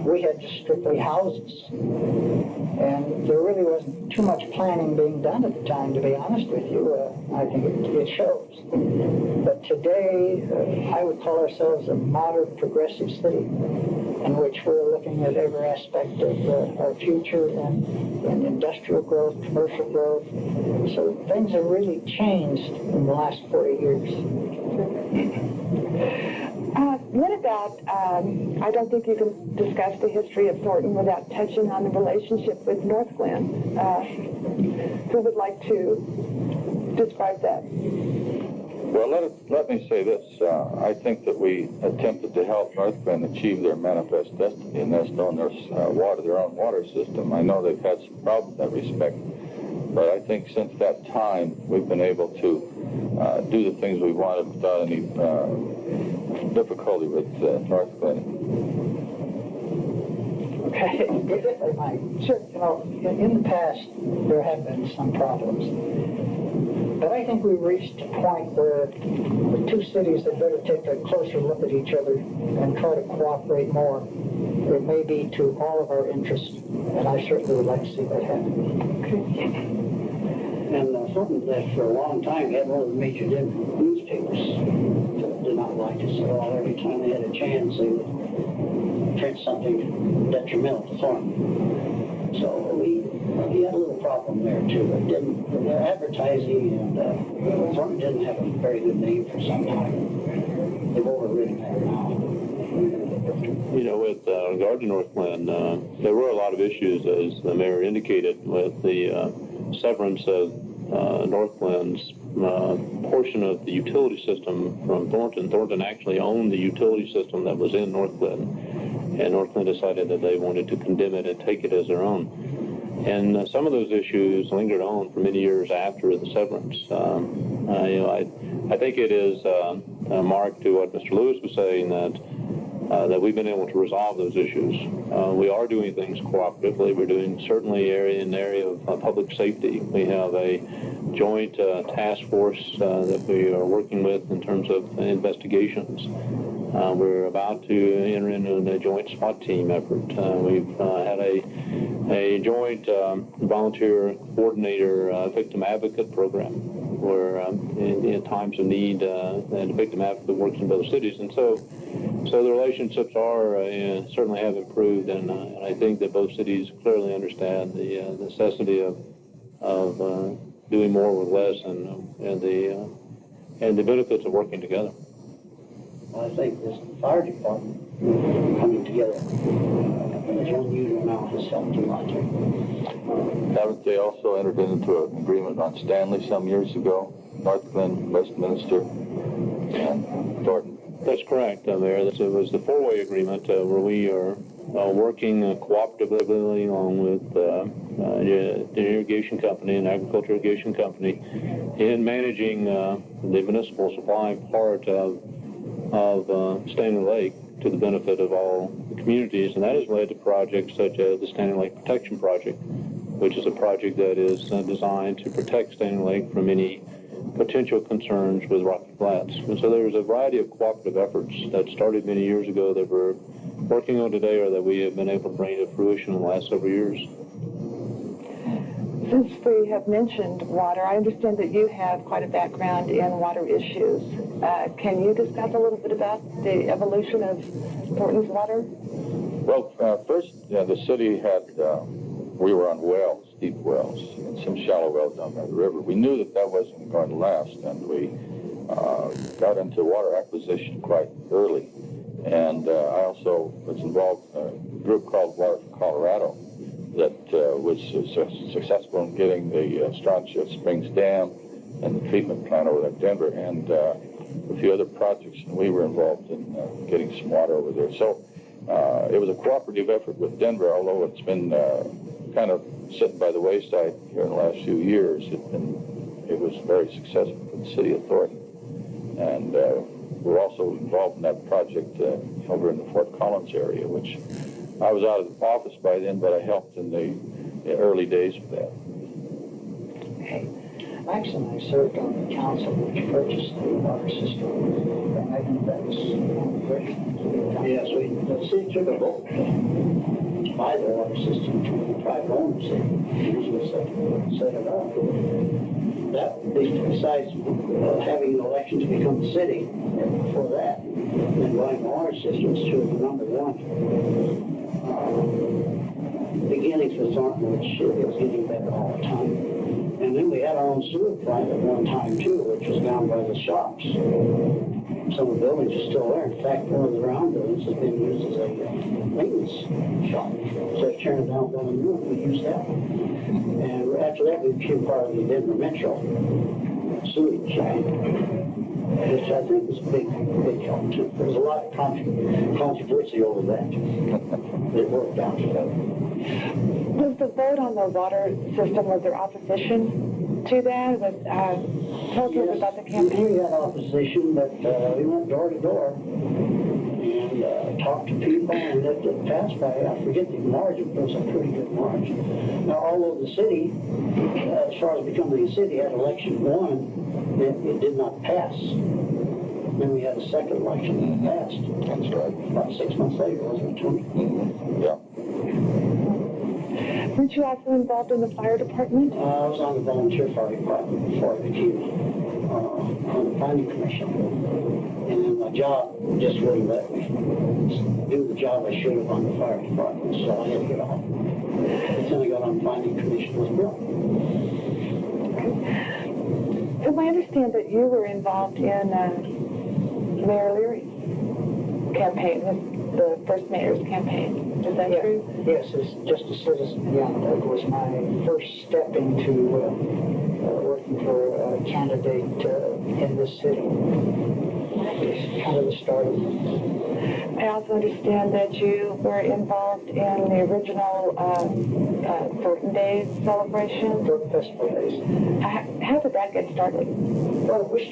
We had just strictly houses. And there really wasn't too much planning being done at the time, to be honest with you. I think it shows. But today, I would call ourselves a modern, progressive city in which we're looking at every aspect of our future and industrial growth, commercial growth. So things have really changed in the last 40 years. What about, I don't think you can discuss the history of Thornton without touching on the relationship with North Glen. Who would like to describe that? Well, let me say this. I think that we attempted to help North Glen achieve their manifest destiny, and that's known their own water system. I know they've had some problems in that respect, but I think since that time we've been able to do the things we wanted without any difficulty with North Glen. Okay, if I might. Sure. You know, in the past, there have been some problems. But I think we've reached a point where the two cities had better take a closer look at each other and try to cooperate more. It may be to all of our interests, and I certainly would like to see that happen. Okay. And Thornton left for a long time. We had one of the major newspapers that did not like us at all. Every time they had a chance, they would print something detrimental to Thornton. So we had a little problem there too. It didn't, the advertising and Thornton didn't have a very good name for some time. They've overridden that now. You know, with regard to North Glen, there were a lot of issues, as the mayor indicated, with the severance of North Glen's portion of the utility system from Thornton. Thornton actually owned the utility system that was in North Glen, and North Glen decided that they wanted to condemn it and take it as their own. And some of those issues lingered on for many years after the severance. I think it is a mark to what Mr. Lewis was saying, that we've been able to resolve those issues. We are doing things cooperatively. We're doing certainly in the area of public safety. We have a joint task force that we are working with in terms of investigations. We're about to enter into a joint SWAT team effort. We've had a joint volunteer coordinator victim advocate program where in times of need, the victim advocate works in both cities. And so the relationships are certainly have improved, and I think that both cities clearly understand the necessity of doing more with less, and the benefits of working together. I think this fire department coming together as one unit now has helped a lot. Haven't they also entered into an agreement on Stanley some years ago? North Glen, Westminster, and Thornton. That's correct, Mayor. It was the four-way agreement where we are working cooperatively along with the irrigation company and agriculture irrigation company in managing the municipal supply part of Stanley Lake to the benefit of all the communities, and that has led to projects such as the Stanley Lake Protection Project, which is a project that is designed to protect Stanley Lake from any potential concerns with Rocky Flats. And so there's a variety of cooperative efforts that started many years ago that we're working on today, or that we have been able to bring to fruition in the last several years. Since we have mentioned water, I understand that you have quite a background in water issues. Can you discuss a little bit about the evolution of Thornton's water? Well, first, the city had, we were on wells, deep wells, and some shallow wells down by the river. We knew that wasn't going to last, and we got into water acquisition quite early. And I also was involved in a group called Water for Colorado that was successful in getting the Strontia Springs Dam and the treatment plant over there in Denver, and a few other projects, and we were involved in getting some water over there. So it was a cooperative effort with Denver, although it's been kind of sitting by the wayside here in the last few years. It was very successful for the city of Thornton. And we're also involved in that project over in the Fort Collins area, which I was out of the office by then, but I helped in the early days of that. Actually, I served on the council which purchased the water system. And I think that was great. Yes, the city took a vote to buy the water system from the private owners and set it up. That, besides having an election to become the city, before that, and buying water systems to the number one beginnings for Thornton, which was getting better all the time. And then we had our own sewer plant at one time, too, which was down by the shops. Some of the buildings are still there. In fact, one of the round buildings has been used as a maintenance shop. So they turned it down one and new, we used that. And after that, we became part of the Denver Metro sewage, which I think was a big help, too. There was a lot of controversy over that. It worked out. Was the vote on the water system, was there opposition to that? Tell us about the campaign. We had opposition, but we went door to door and talked to people and let it pass by. I forget the margin, but it was a pretty good margin. Now, although the city, as far as becoming a city, had election one, it did not pass. Then we had a second election that passed. That's right. About 6 months later, wasn't it, Tony? Mm-hmm. Yeah. Weren't you also involved in the fire department? I was on the volunteer fire department before I became on the planning commission. And then my job just wouldn't let me do the job I should have on the fire department, so I had to get off. Then I got on planning commission with Bill. And I understand that you were involved in Mayor Leary's campaign, the first mayor's campaign. Is that true? Yes, as just a citizen. Yeah, that was my first step into working for a candidate in this city. It's kind of the start of it. I also understand that you were involved in the original Thornton Days celebration. Thornton Festival Days. How did that get started? Well, we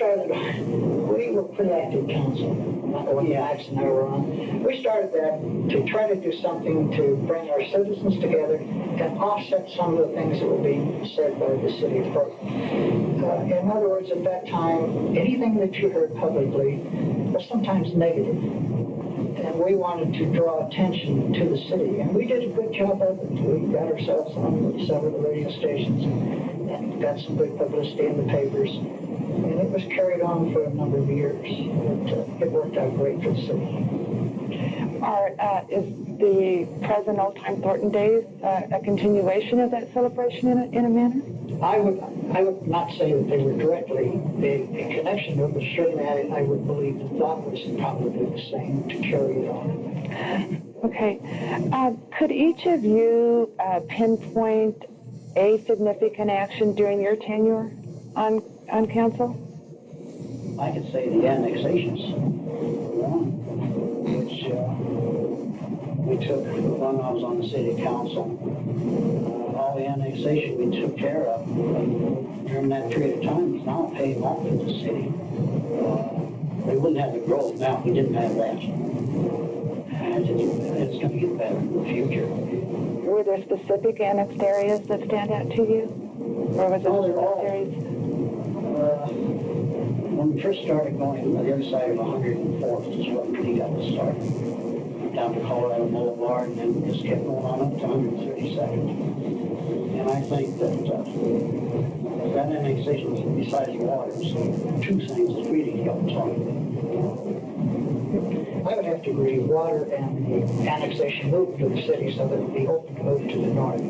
were pretty active council. When Max and I were on, we started that to try to do something to bring our citizens together and offset some of the things that were being said by the city of Thornton. In other words, at that time, anything that you heard publicly was sometimes negative. And we wanted to draw attention to the city, and we did a good job of it. We got ourselves on several radio stations and got some good publicity in the papers. And it was carried on for a number of years. It worked out great for the city. Is the present Old Time Thornton Days a continuation of that celebration in a manner? I would not say that they were directly a connection, but certainly I would believe the thought was probably the same to carry it on. Okay. Could each of you pinpoint a significant action during your tenure on council? I could say the annexations, which we took when I was on the city council. All the annexation we took care of during that period of time is now paying off for the city. We wouldn't have the growth now if we didn't have that. And it's going to get better in the future. Were there specific annexed areas that stand out to you? Or was it all areas? When we first started going on the other side of 104th is what really got us started. Down to Colorado Boulevard, and then just kept going on up to 132nd. And I think that that annexation, besides water, two things that really helped target. I would have to agree, water and the annexation moved to the city so that it would be open to move to the north.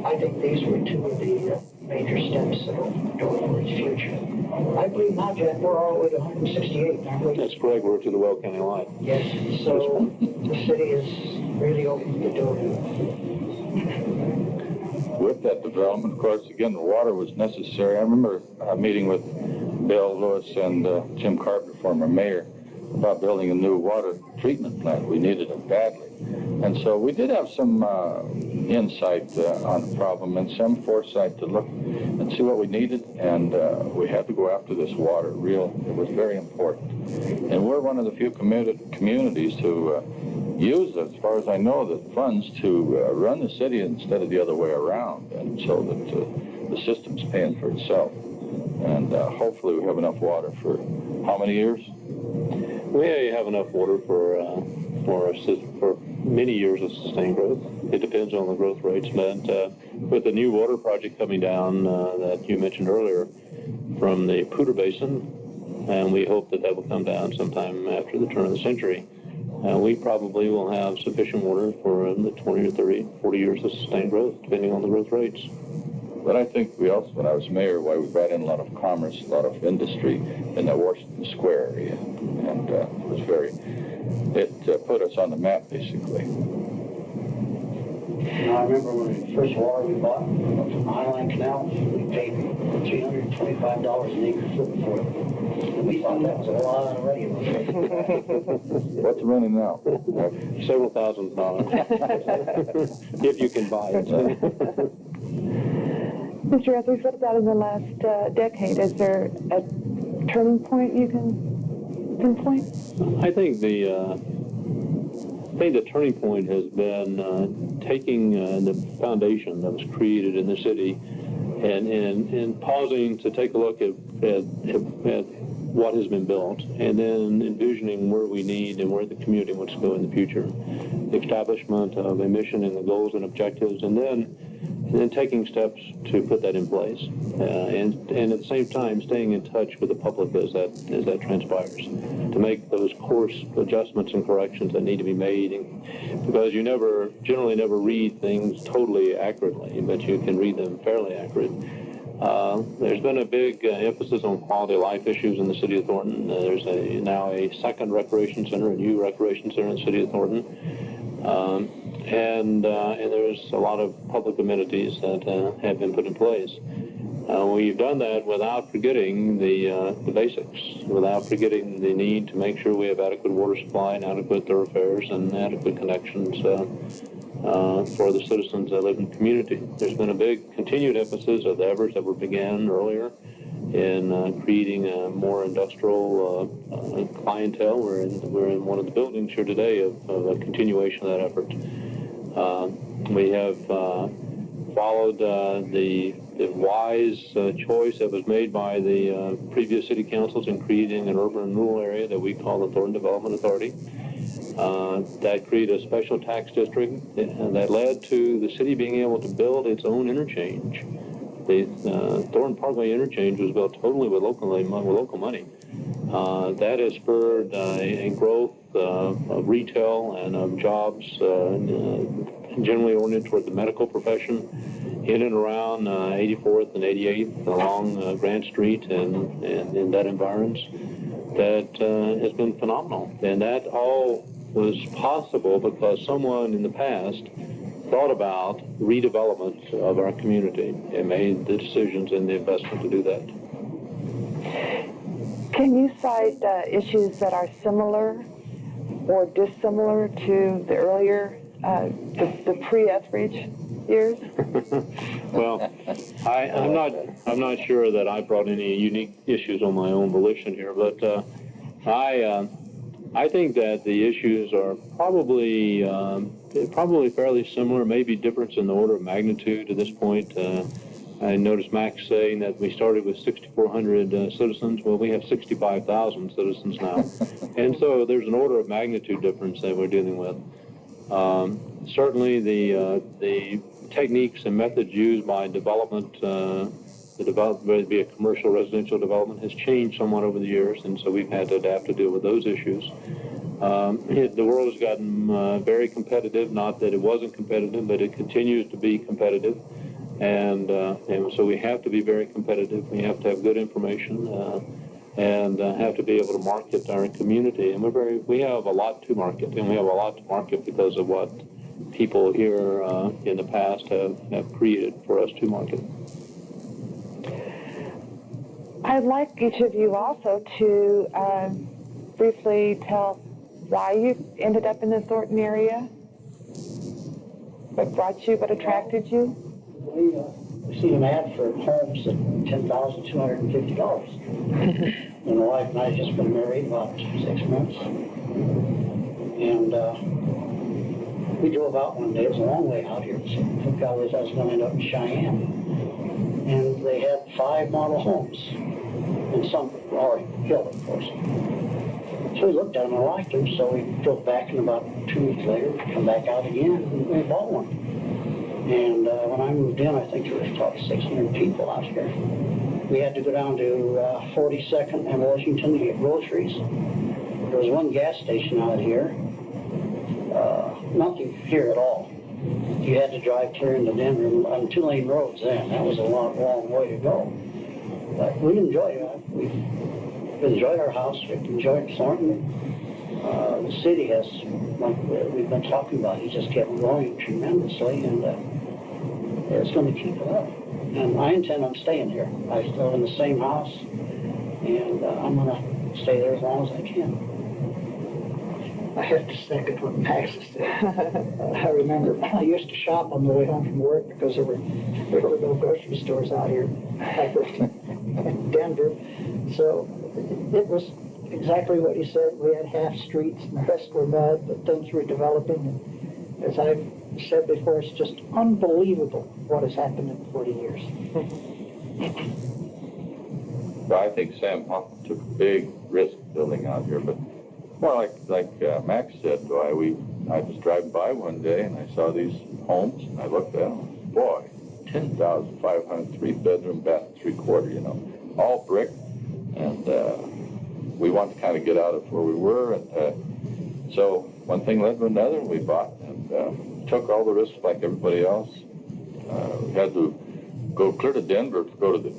I think these were two of the major steps that opened the door for its future. I believe now, Jack, we're all the way to 168, aren't we? That's correct. We're to the Well County line. Yes, so the city has really opened the door. With that development, of course, again, the water was necessary. I remember meeting with Bill Lewis and Jim Carpenter, former mayor, about building a new water treatment plant. We needed it badly. And so we did have some insight on the problem and some foresight to look and see what we needed. And we had to go after this water. It was very important. And we're one of the few communities who use, as far as I know, the funds to run the city instead of the other way around. And so that the system's paying for itself. And hopefully we have enough water for how many years? We have enough water for many years of sustained growth. It depends on the growth rates, but with the new water project coming down that you mentioned earlier from the Poudre Basin, and we hope that will come down sometime after the turn of the century, we probably will have sufficient water for the 20 to 30, 40 years of sustained growth, depending on the growth rates. But I think we also, when I was mayor, we brought in a lot of commerce, a lot of industry in the Washington Square area. And it put us on the map, basically. I remember when the first water we bought from Highline Canal, we paid $325 an acre foot for it. And we thought that was a lot of money. What's running now? Several $1,000s, if you can buy it. Mr. Etheridge, what about in the last decade? Is there a turning point you can pinpoint? I think the turning point has been taking the foundation that was created in the city and pausing to take a look at what has been built, and then envisioning where we need and where the community wants to go in the future. The establishment of a mission and the goals and objectives, and then and then taking steps to put that in place, and at the same time staying in touch with the public as that transpires, to make those course adjustments and corrections that need to be made, because you generally never read things totally accurately, but you can read them fairly accurate. There's been a big emphasis on quality of life issues in the city of Thornton. There's now a second recreation center, a new recreation center in the city of Thornton. And there's a lot of public amenities that have been put in place. We've done that without forgetting the basics, without forgetting the need to make sure we have adequate water supply and adequate thoroughfares and adequate connections for the citizens that live in the community. There's been a big continued emphasis of the efforts that were began earlier in creating a more industrial clientele. We're in one of the buildings here today of a continuation of that effort. We have followed the wise choice that was made by the previous city councils in creating an urban and rural area that we call the Thornton Development Authority. That created a special tax district that led to the city being able to build its own interchange. The Thornton Parkway interchange was built totally with local money. That has spurred a growth of retail and of jobs generally oriented toward the medical profession in and around 84th and 88th along Grant Street and in that environs. That has been phenomenal. And that all was possible because someone in the past thought about redevelopment of our community and made the decisions and the investment to do that. Can you cite issues that are similar or dissimilar to the earlier, the pre-Etheridge years? Well, I'm not sure that I brought any unique issues on my own volition here, but I think that the issues are probably fairly similar, maybe difference in the order of magnitude at this point. I noticed Max saying that we started with 6,400 citizens. Well, we have 65,000 citizens now. And so there's an order of magnitude difference that we're dealing with. Certainly the techniques and methods used by development, whether it be a commercial residential development, has changed somewhat over the years, and so we've had to adapt to deal with those issues. The world has gotten very competitive, not that it wasn't competitive, but it continues to be competitive. And so we have to be very competitive. We have to have good information and have to be able to market our community. And we have a lot to market, and we have a lot to market because of what people here in the past have created for us to market. I'd like each of you also to briefly tell why you ended up in the Thornton area, what brought you, what attracted you. We seen an ad for homes at $10,250. And my wife and I had just been married about 6 months. And we drove out one day. It was a long way out here. So I think I was going to end up in Cheyenne. And they had 5 model homes. And some are hill, of course. So we looked at them and liked them. So we drove back, and about 2 weeks later, we come back out again, and we bought one. And when I moved in, I think there was probably 600 people out here. We had to go down to 42nd and Washington to get groceries. There was one gas station out here. Nothing here at all. You had to drive clear into Denver on 2-lane roads then. That was a long way to go. But we enjoyed it. We enjoyed our house. We enjoyed Thornton. The city has, like we've been talking about, it just kept growing tremendously, and it's going to keep it up. And I intend on staying here. I live in the same house, and I'm going to stay there as long as I can. I have to second what Max said. I remember I used to shop on the way home from work because there were no grocery stores out here in Denver. So it was exactly what he said. We had half streets, and the rest were mud, but things were developing. And as I've said before, it's just unbelievable what has happened in 40 years. Well, I think Sam Hoffman took a big risk building out here, but more like Max said, I was driving by one day and I saw these homes and I looked at them. Boy, 10,503 bedroom, bath, 3/4, you know, all brick. And we wanted to kind of get out of where we were. And so one thing led to another, and we bought and took all the risks like everybody else. We had to go clear to Denver to go to the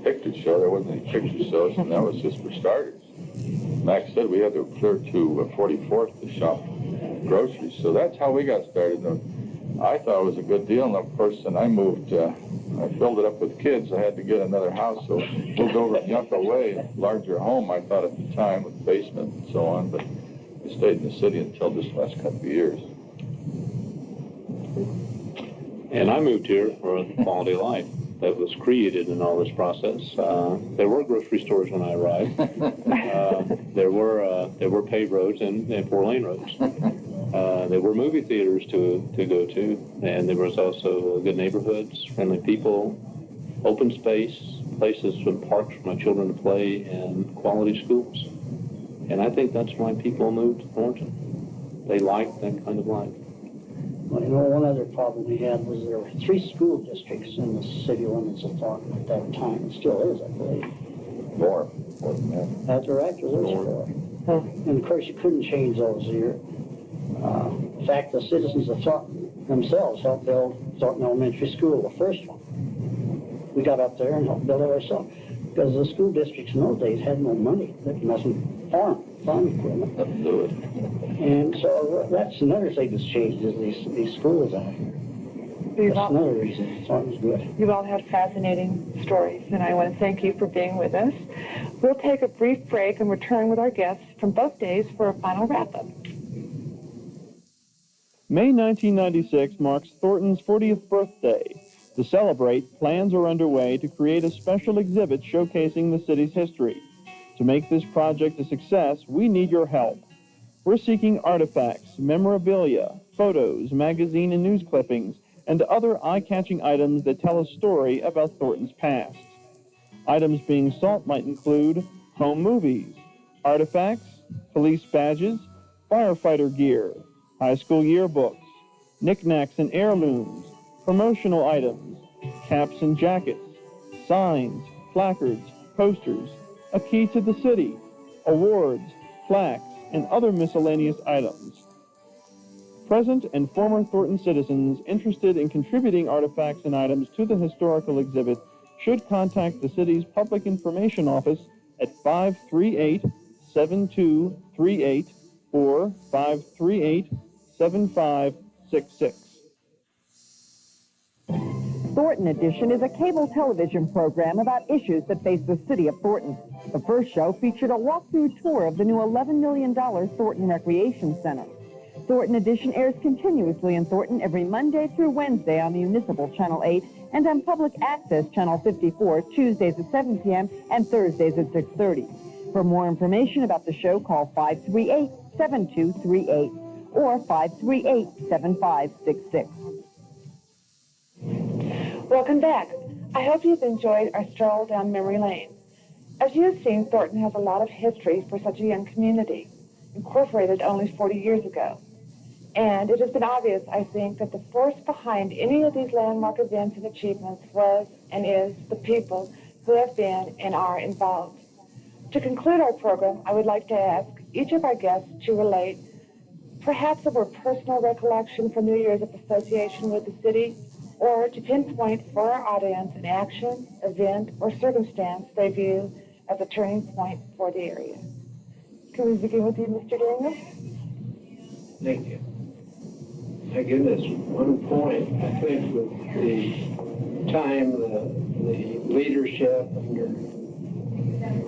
picture show. There wasn't any picture shows, and that was just for starters. Max said we had to clear to 44th to shop groceries. So that's how we got started. And I thought it was a good deal, and of course, when I moved, I filled it up with kids. I had to get another house, so moved over to Yucca Way, larger home, I thought at the time, with basement and so on, but we stayed in the city until this last couple of years. And I moved here for a quality of life that was created in all this process. There were grocery stores when I arrived. There were paved roads and 4-lane roads. There were movie theaters to go to, and there was also good neighborhoods, friendly people, open space, places for parks for my children to play, and quality schools. And I think that's why people moved to Thornton. They liked that kind of life. Well, you know, one other problem we had was there were 3 school districts in the city limits of Thornton at that time. It still is, I believe. More than that. That's right, there was 4. And of course, you couldn't change those here. In fact, the citizens of Thornton themselves helped build Thornton Elementary School, the first one. We got up there and helped build it ourselves. Because the school districts in those days had no money. There wasn't farm equipment. And so that's another thing that's changed is these schools out here. That's another reason Thornton's good. You've all had fascinating stories, and I want to thank you for being with us. We'll take a brief break and return with our guests from both days for a final wrap-up. May 1996 marks Thornton's 40th birthday. To celebrate, plans are underway to create a special exhibit showcasing the city's history. To make this project a success, we need your help. We're seeking artifacts, memorabilia, photos, magazine and news clippings, and other eye-catching items that tell a story about Thornton's past. Items being sought might include home movies, artifacts, police badges, firefighter gear, high school yearbooks, knickknacks and heirlooms, promotional items, caps and jackets, signs, placards, posters, a key to the city, awards, plaques, and other miscellaneous items. Present and former Thornton citizens interested in contributing artifacts and items to the historical exhibit should contact the city's Public Information Office at 538-7238 or 538-7566. Thornton Edition is a cable television program about issues that face the city of Thornton. The first show featured a walkthrough tour of the new $11 million Thornton Recreation Center. Thornton Edition airs continuously in Thornton every Monday through Wednesday on Municipal Channel 8 and on Public Access Channel 54 Tuesdays at 7 p.m. and Thursdays at 6:30. For more information about the show, call 538-7238 or 538-7566. Welcome back. I hope you've enjoyed our stroll down memory lane. As you've seen, Thornton has a lot of history for such a young community, incorporated only 40 years ago. And it has been obvious, I think, that the force behind any of these landmark events and achievements was and is the people who have been and are involved. To conclude our program, I would like to ask each of our guests to relate perhaps a more personal recollection from their years of association with the city, or to pinpoint for our audience an action, event, or circumstance they view as a turning point for the area. Can we begin with you, Mr. Daniels? Thank you. My goodness, one point, I think, with the time, the leadership under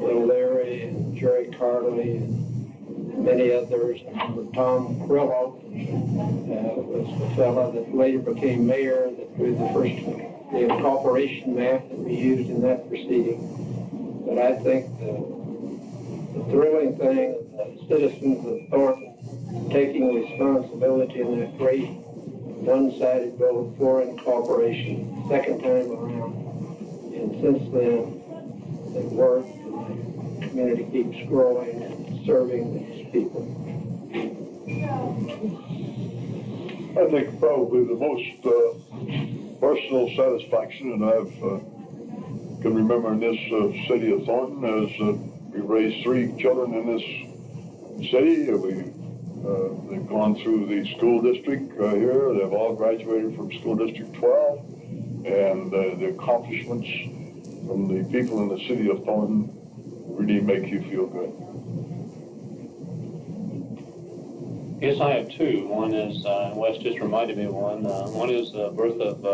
Little Larry and Jerry Carley and many others, Tom Grillo was the fellow that later became mayor, that drew the incorporation map that we used in that proceeding. But I think the thrilling thing, the citizens of Thornton taking responsibility in that great one-sided vote for incorporation, second time around. And since then, they've worked, and the community keeps growing and serving these people. I think probably the most personal satisfaction that I've can remember in this city of Thornton is we raised 3 children in this city. They've gone through the school district here. They've all graduated from school district 12, and the accomplishments from the people in the city of Thornton really make you feel good. Yes, I have 2. One is, Wes just reminded me of one. One is the birth of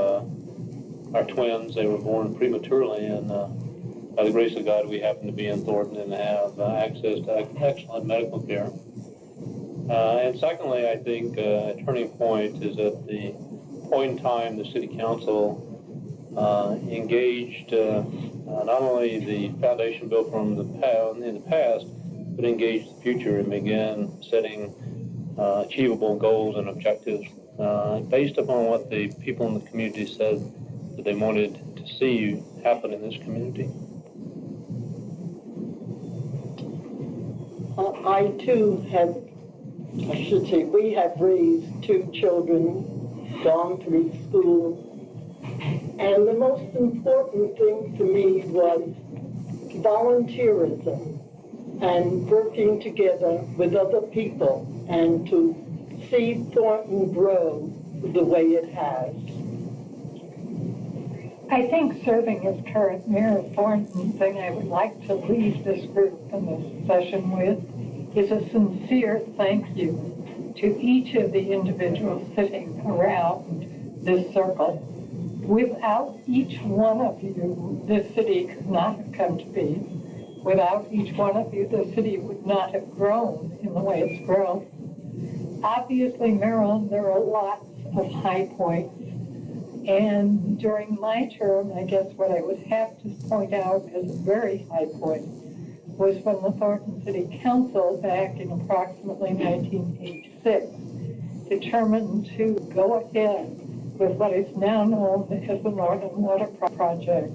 our twins. They were born prematurely, and by the grace of God, we happen to be in Thornton and have access to excellent medical care. And secondly, I think a turning point is at the point in time the City Council engaged not only the foundation built from in the past, but engaged the future and began setting achievable goals and objectives based upon what the people in the community said that they wanted to see happen in this community. I too have, I should say, we have raised 2 children, gone through school, and the most important thing to me was volunteerism and working together with other people and to see Thornton grow the way it has. I think serving as current mayor of Thornton, the thing I would like to leave this group in this session with is a sincere thank you to each of the individuals sitting around this circle. Without each one of you, this city could not have come to be. Without each one of you, the city would not have grown in the way it's grown. Obviously, Maryland, there are lots of high points. And during my term, I guess what I would have to point out as a very high point was when the Thornton City Council, back in approximately 1986, determined to go ahead with what is now known as the Northern Water Project,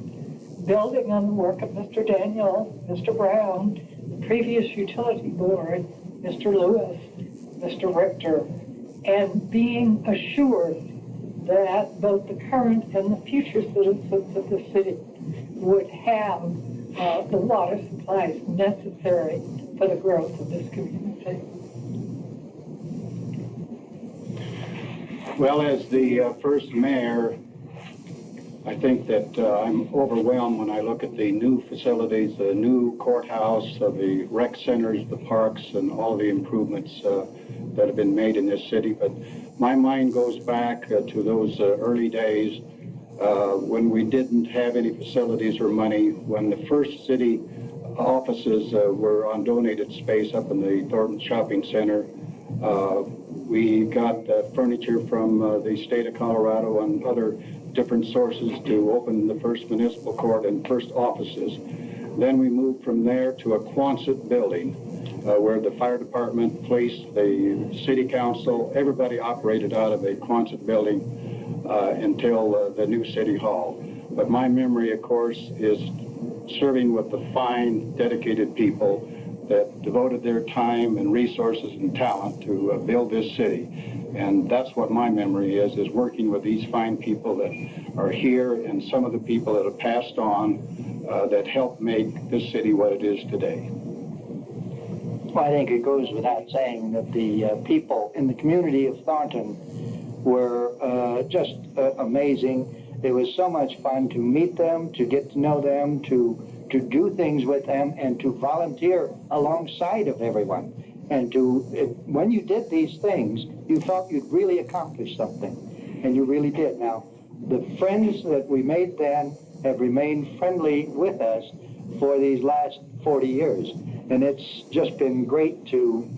building on the work of Mr. Daniel, Mr. Brown, the previous utility board, Mr. Lewis, Mr. Richter, and being assured that both the current and the future citizens of the city would have the water supplies necessary for the growth of this community. Well, as the first mayor, I think that I'm overwhelmed when I look at the new facilities, the new courthouse, the rec centers, the parks, and all the improvements that have been made in this city. But my mind goes back to those early days when we didn't have any facilities or money, when the first city offices were on donated space up in the Thornton Shopping Center. We got furniture from the state of Colorado and other different sources to open the first municipal court and first offices. Then we moved from there to a Quonset building where the fire department, police, the city council, everybody operated out of a Quonset building until the new city hall. But my memory, of course, is serving with the fine, dedicated people that devoted their time and resources and talent to build this city. And that's what my memory is working with these fine people that are here and some of the people that have passed on that helped make this city what it is today. Well, I think it goes without saying that the people in the community of Thornton were just amazing. It was so much fun to meet them, to get to know them, to do things with them, and to volunteer alongside of everyone. And when you did these things, you felt you'd really accomplished something, and you really did. Now, the friends that we made then have remained friendly with us for these last 40 years. And it's just been great to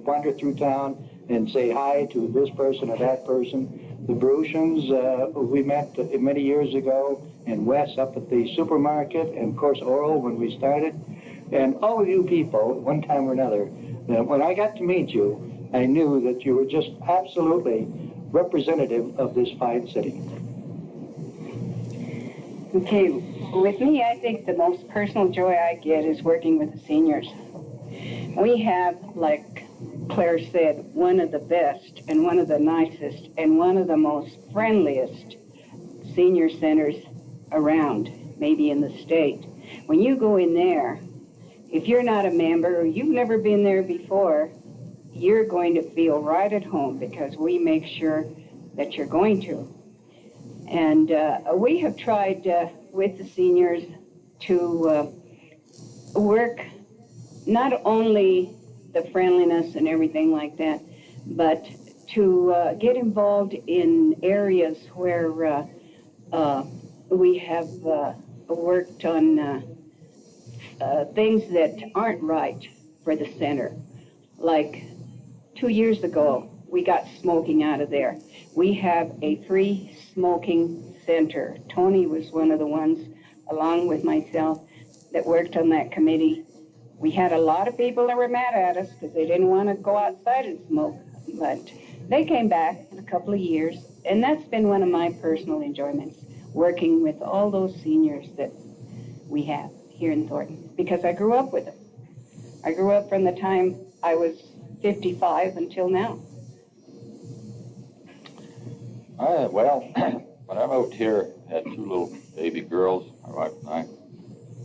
wander through town and say hi to this person or that person. The Brucians we met many years ago, and Wes up at the supermarket, and of course Oral when we started. And all of you people, one time or another, when I got to meet you, I knew that you were just absolutely representative of this fine city. Okay, with me, I think the most personal joy I get is working with the seniors. We have, like Claire said, one of the best and one of the nicest and one of the most friendliest senior centers around, maybe in the state. When you go in there, if you're not a member or you've never been there before, you're going to feel right at home because we make sure that you're going to. And we have tried with the seniors to work not only the friendliness and everything like that, but to get involved in areas where we have worked on things that aren't right for the center. Like 2 years ago, we got smoking out of there. We have a free smoking center. Tony was one of the ones, along with myself, that worked on that committee. We had a lot of people that were mad at us because they didn't want to go outside and smoke, but they came back in a couple of years, and that's been one of my personal enjoyments, working with all those seniors that we have here in Thornton, because I grew up with them. I grew up from the time I was 55 until now. Well, when I moved here, I had 2 little baby girls, my wife and I,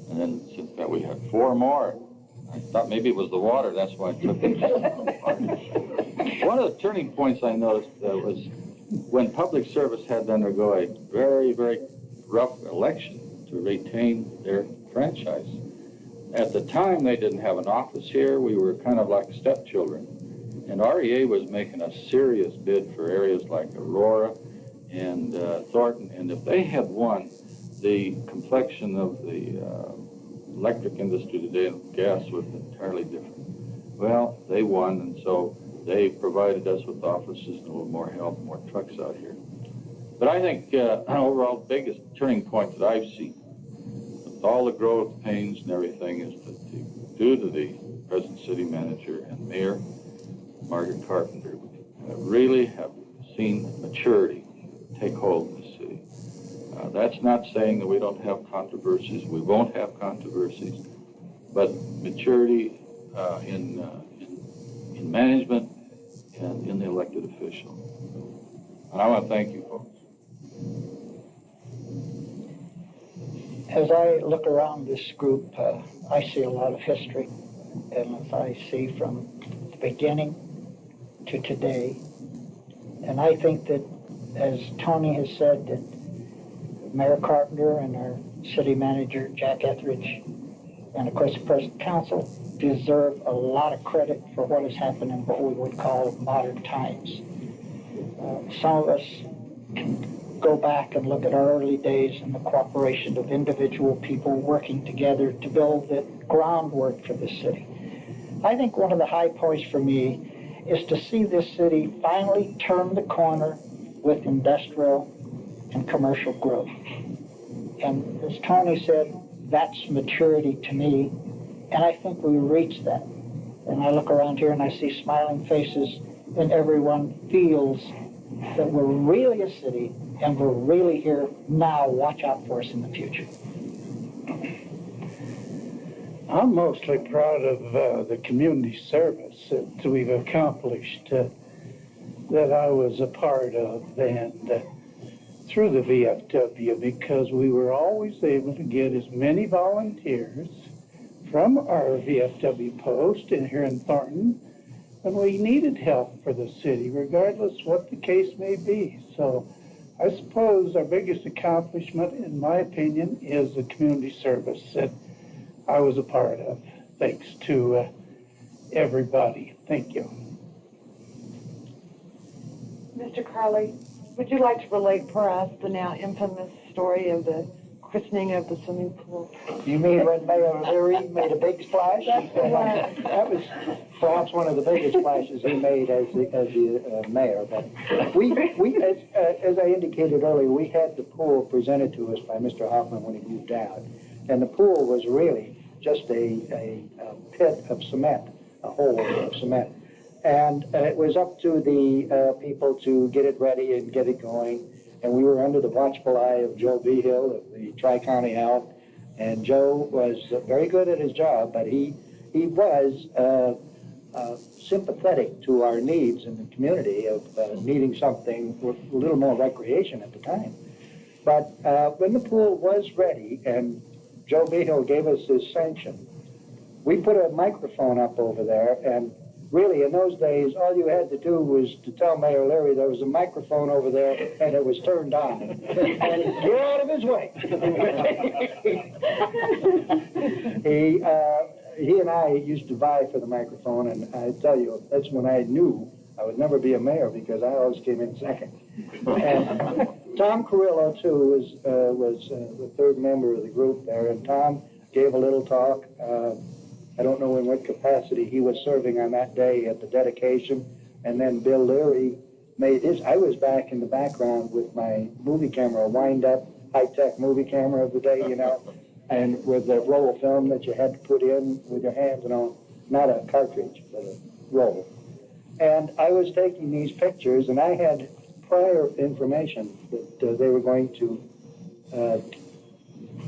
and then since then we had 4 more. I thought maybe it was the water, that's why I took it. One of the turning points I noticed was when public service had to undergo a very, very rough election to retain their franchise. At the time, they didn't have an office here. We were kind of like stepchildren. And REA was making a serious bid for areas like Aurora and Thornton. And if they had won, the complexion of the electric industry today and gas was entirely different. Well, they won, and so they provided us with offices and a little more help, more trucks out here. But I think overall, the biggest turning point that I've seen, with all the growth pains and everything, is that due to the present city manager and mayor, Margaret Carpenter, really have seen maturity take hold in the city. That's not saying that we don't have controversies. We won't have controversies, but maturity in management and in the elected official. And I want to thank you folks. As I look around this group, I see a lot of history. And as I see from the beginning to today, and I think that, as Tony has said, that Mayor Carpenter and our city manager, Jack Etheridge, and of course the present council deserve a lot of credit for what has happened in what we would call modern times. Some of us can go back and look at our early days and the cooperation of individual people working together to build the groundwork for this city. I think one of the high points for me is to see this city finally turn the corner with industrial and commercial growth. And as Tony said, that's maturity to me, and I think we reached that. And I look around here and I see smiling faces, and everyone feels that we're really a city and we're really here now. Watch out for us in the future. I'm mostly proud of the community service that we've accomplished, that I was a part of, and through the VFW, because we were always able to get as many volunteers from our VFW post in here in Thornton when we needed help for the city, regardless what the case may be. So I suppose our biggest accomplishment, in my opinion, is the community service that I was a part of. Thanks to everybody. Thank you. Mr. Carley, would you like to relate for us the now infamous story of the christening of the swimming pool? You mean when Mayor Leary made a big splash? That was perhaps one of the biggest splashes he made as the mayor. But we as I indicated earlier, we had the pool presented to us by Mr. Hoffman when he moved out, and the pool was really just a pit of cement, a hole of cement. And it was up to the people to get it ready and get it going. And we were under the watchful eye of Joe Behill of the Tri-County Health. And Joe was very good at his job, but he was sympathetic to our needs in the community of needing something with a little more recreation at the time. But when the pool was ready and Joe Behill gave us his sanction, we put a microphone up over there, and really in those days, all you had to do was to tell Mayor Leary there was a microphone over there and it was turned on. And get out of his way. He and I used to vie for the microphone, and I tell you, that's when I knew I would never be a mayor because I always came in second. And Tom Carrillo, too, was the third member of the group there, and Tom gave a little talk. I don't know in what capacity he was serving on that day at the dedication, and then Bill Leary made his. I was back in the background with my movie camera, a wind-up, high-tech movie camera of the day, you know, and with the roll of film that you had to put in with your hands and all, not a cartridge, but a roll. And I was taking these pictures, and I had prior information that they were going to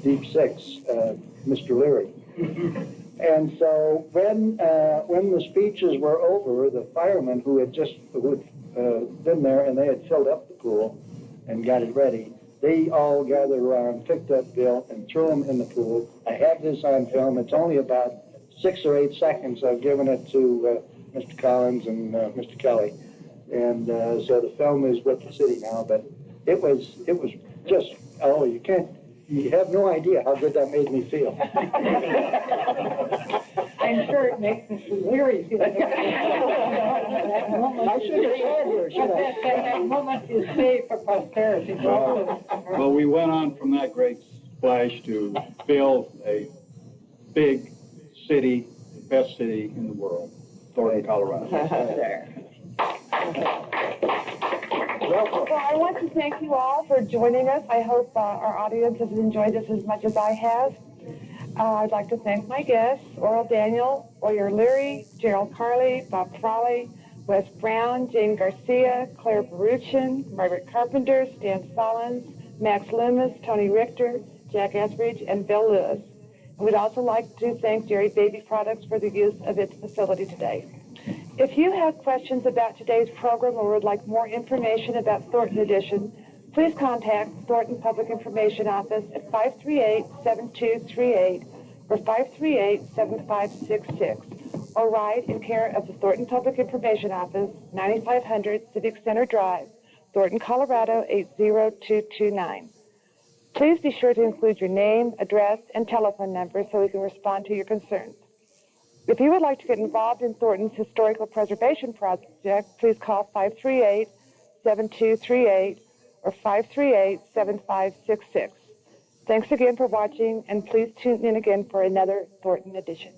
Deep Six, Mr. Leary. And so when the speeches were over, the firemen who had just been there and they had filled up the pool and got it ready, they all gathered around, picked up Bill, and threw him in the pool. I have this on film. It's only about 6 or 8 seconds. I've given it to Mr. Collins and Mr. Kelly. And so the film is with the city now, but it was just, oh, you have no idea how good that made me feel. I'm sure it makes Mr. Leary feel good. I should have said here, should I? That moment is saved for posterity. Well, we went on from that great splash to build a big city, the best city in the world, Thornton, Colorado. Well, I want to thank you all for joining us. I hope our audience has enjoyed this as much as I have. I'd like to thank my guests, Oral Daniel, Oyer Leary, Gerald Carley, Bob Frawley, Wes Brown, Jane Garcia, Claire Baruchin, Margaret Carpenter, Stan Solins, Max Loomis, Tony Richter, Jack Esbridge, and Bill Lewis. And we'd also like to thank Dairy Baby Products for the use of its facility today. If you have questions about today's program or would like more information about Thornton Edition, please contact Thornton Public Information Office at 538-7238 or 538-7566, or write in care of the Thornton Public Information Office, 9500 Civic Center Drive, Thornton, Colorado 80229. Please be sure to include your name, address, and telephone number so we can respond to your concerns. If you would like to get involved in Thornton's historical preservation project, please call 538-7238 or 538-7566. Thanks again for watching, and please tune in again for another Thornton edition.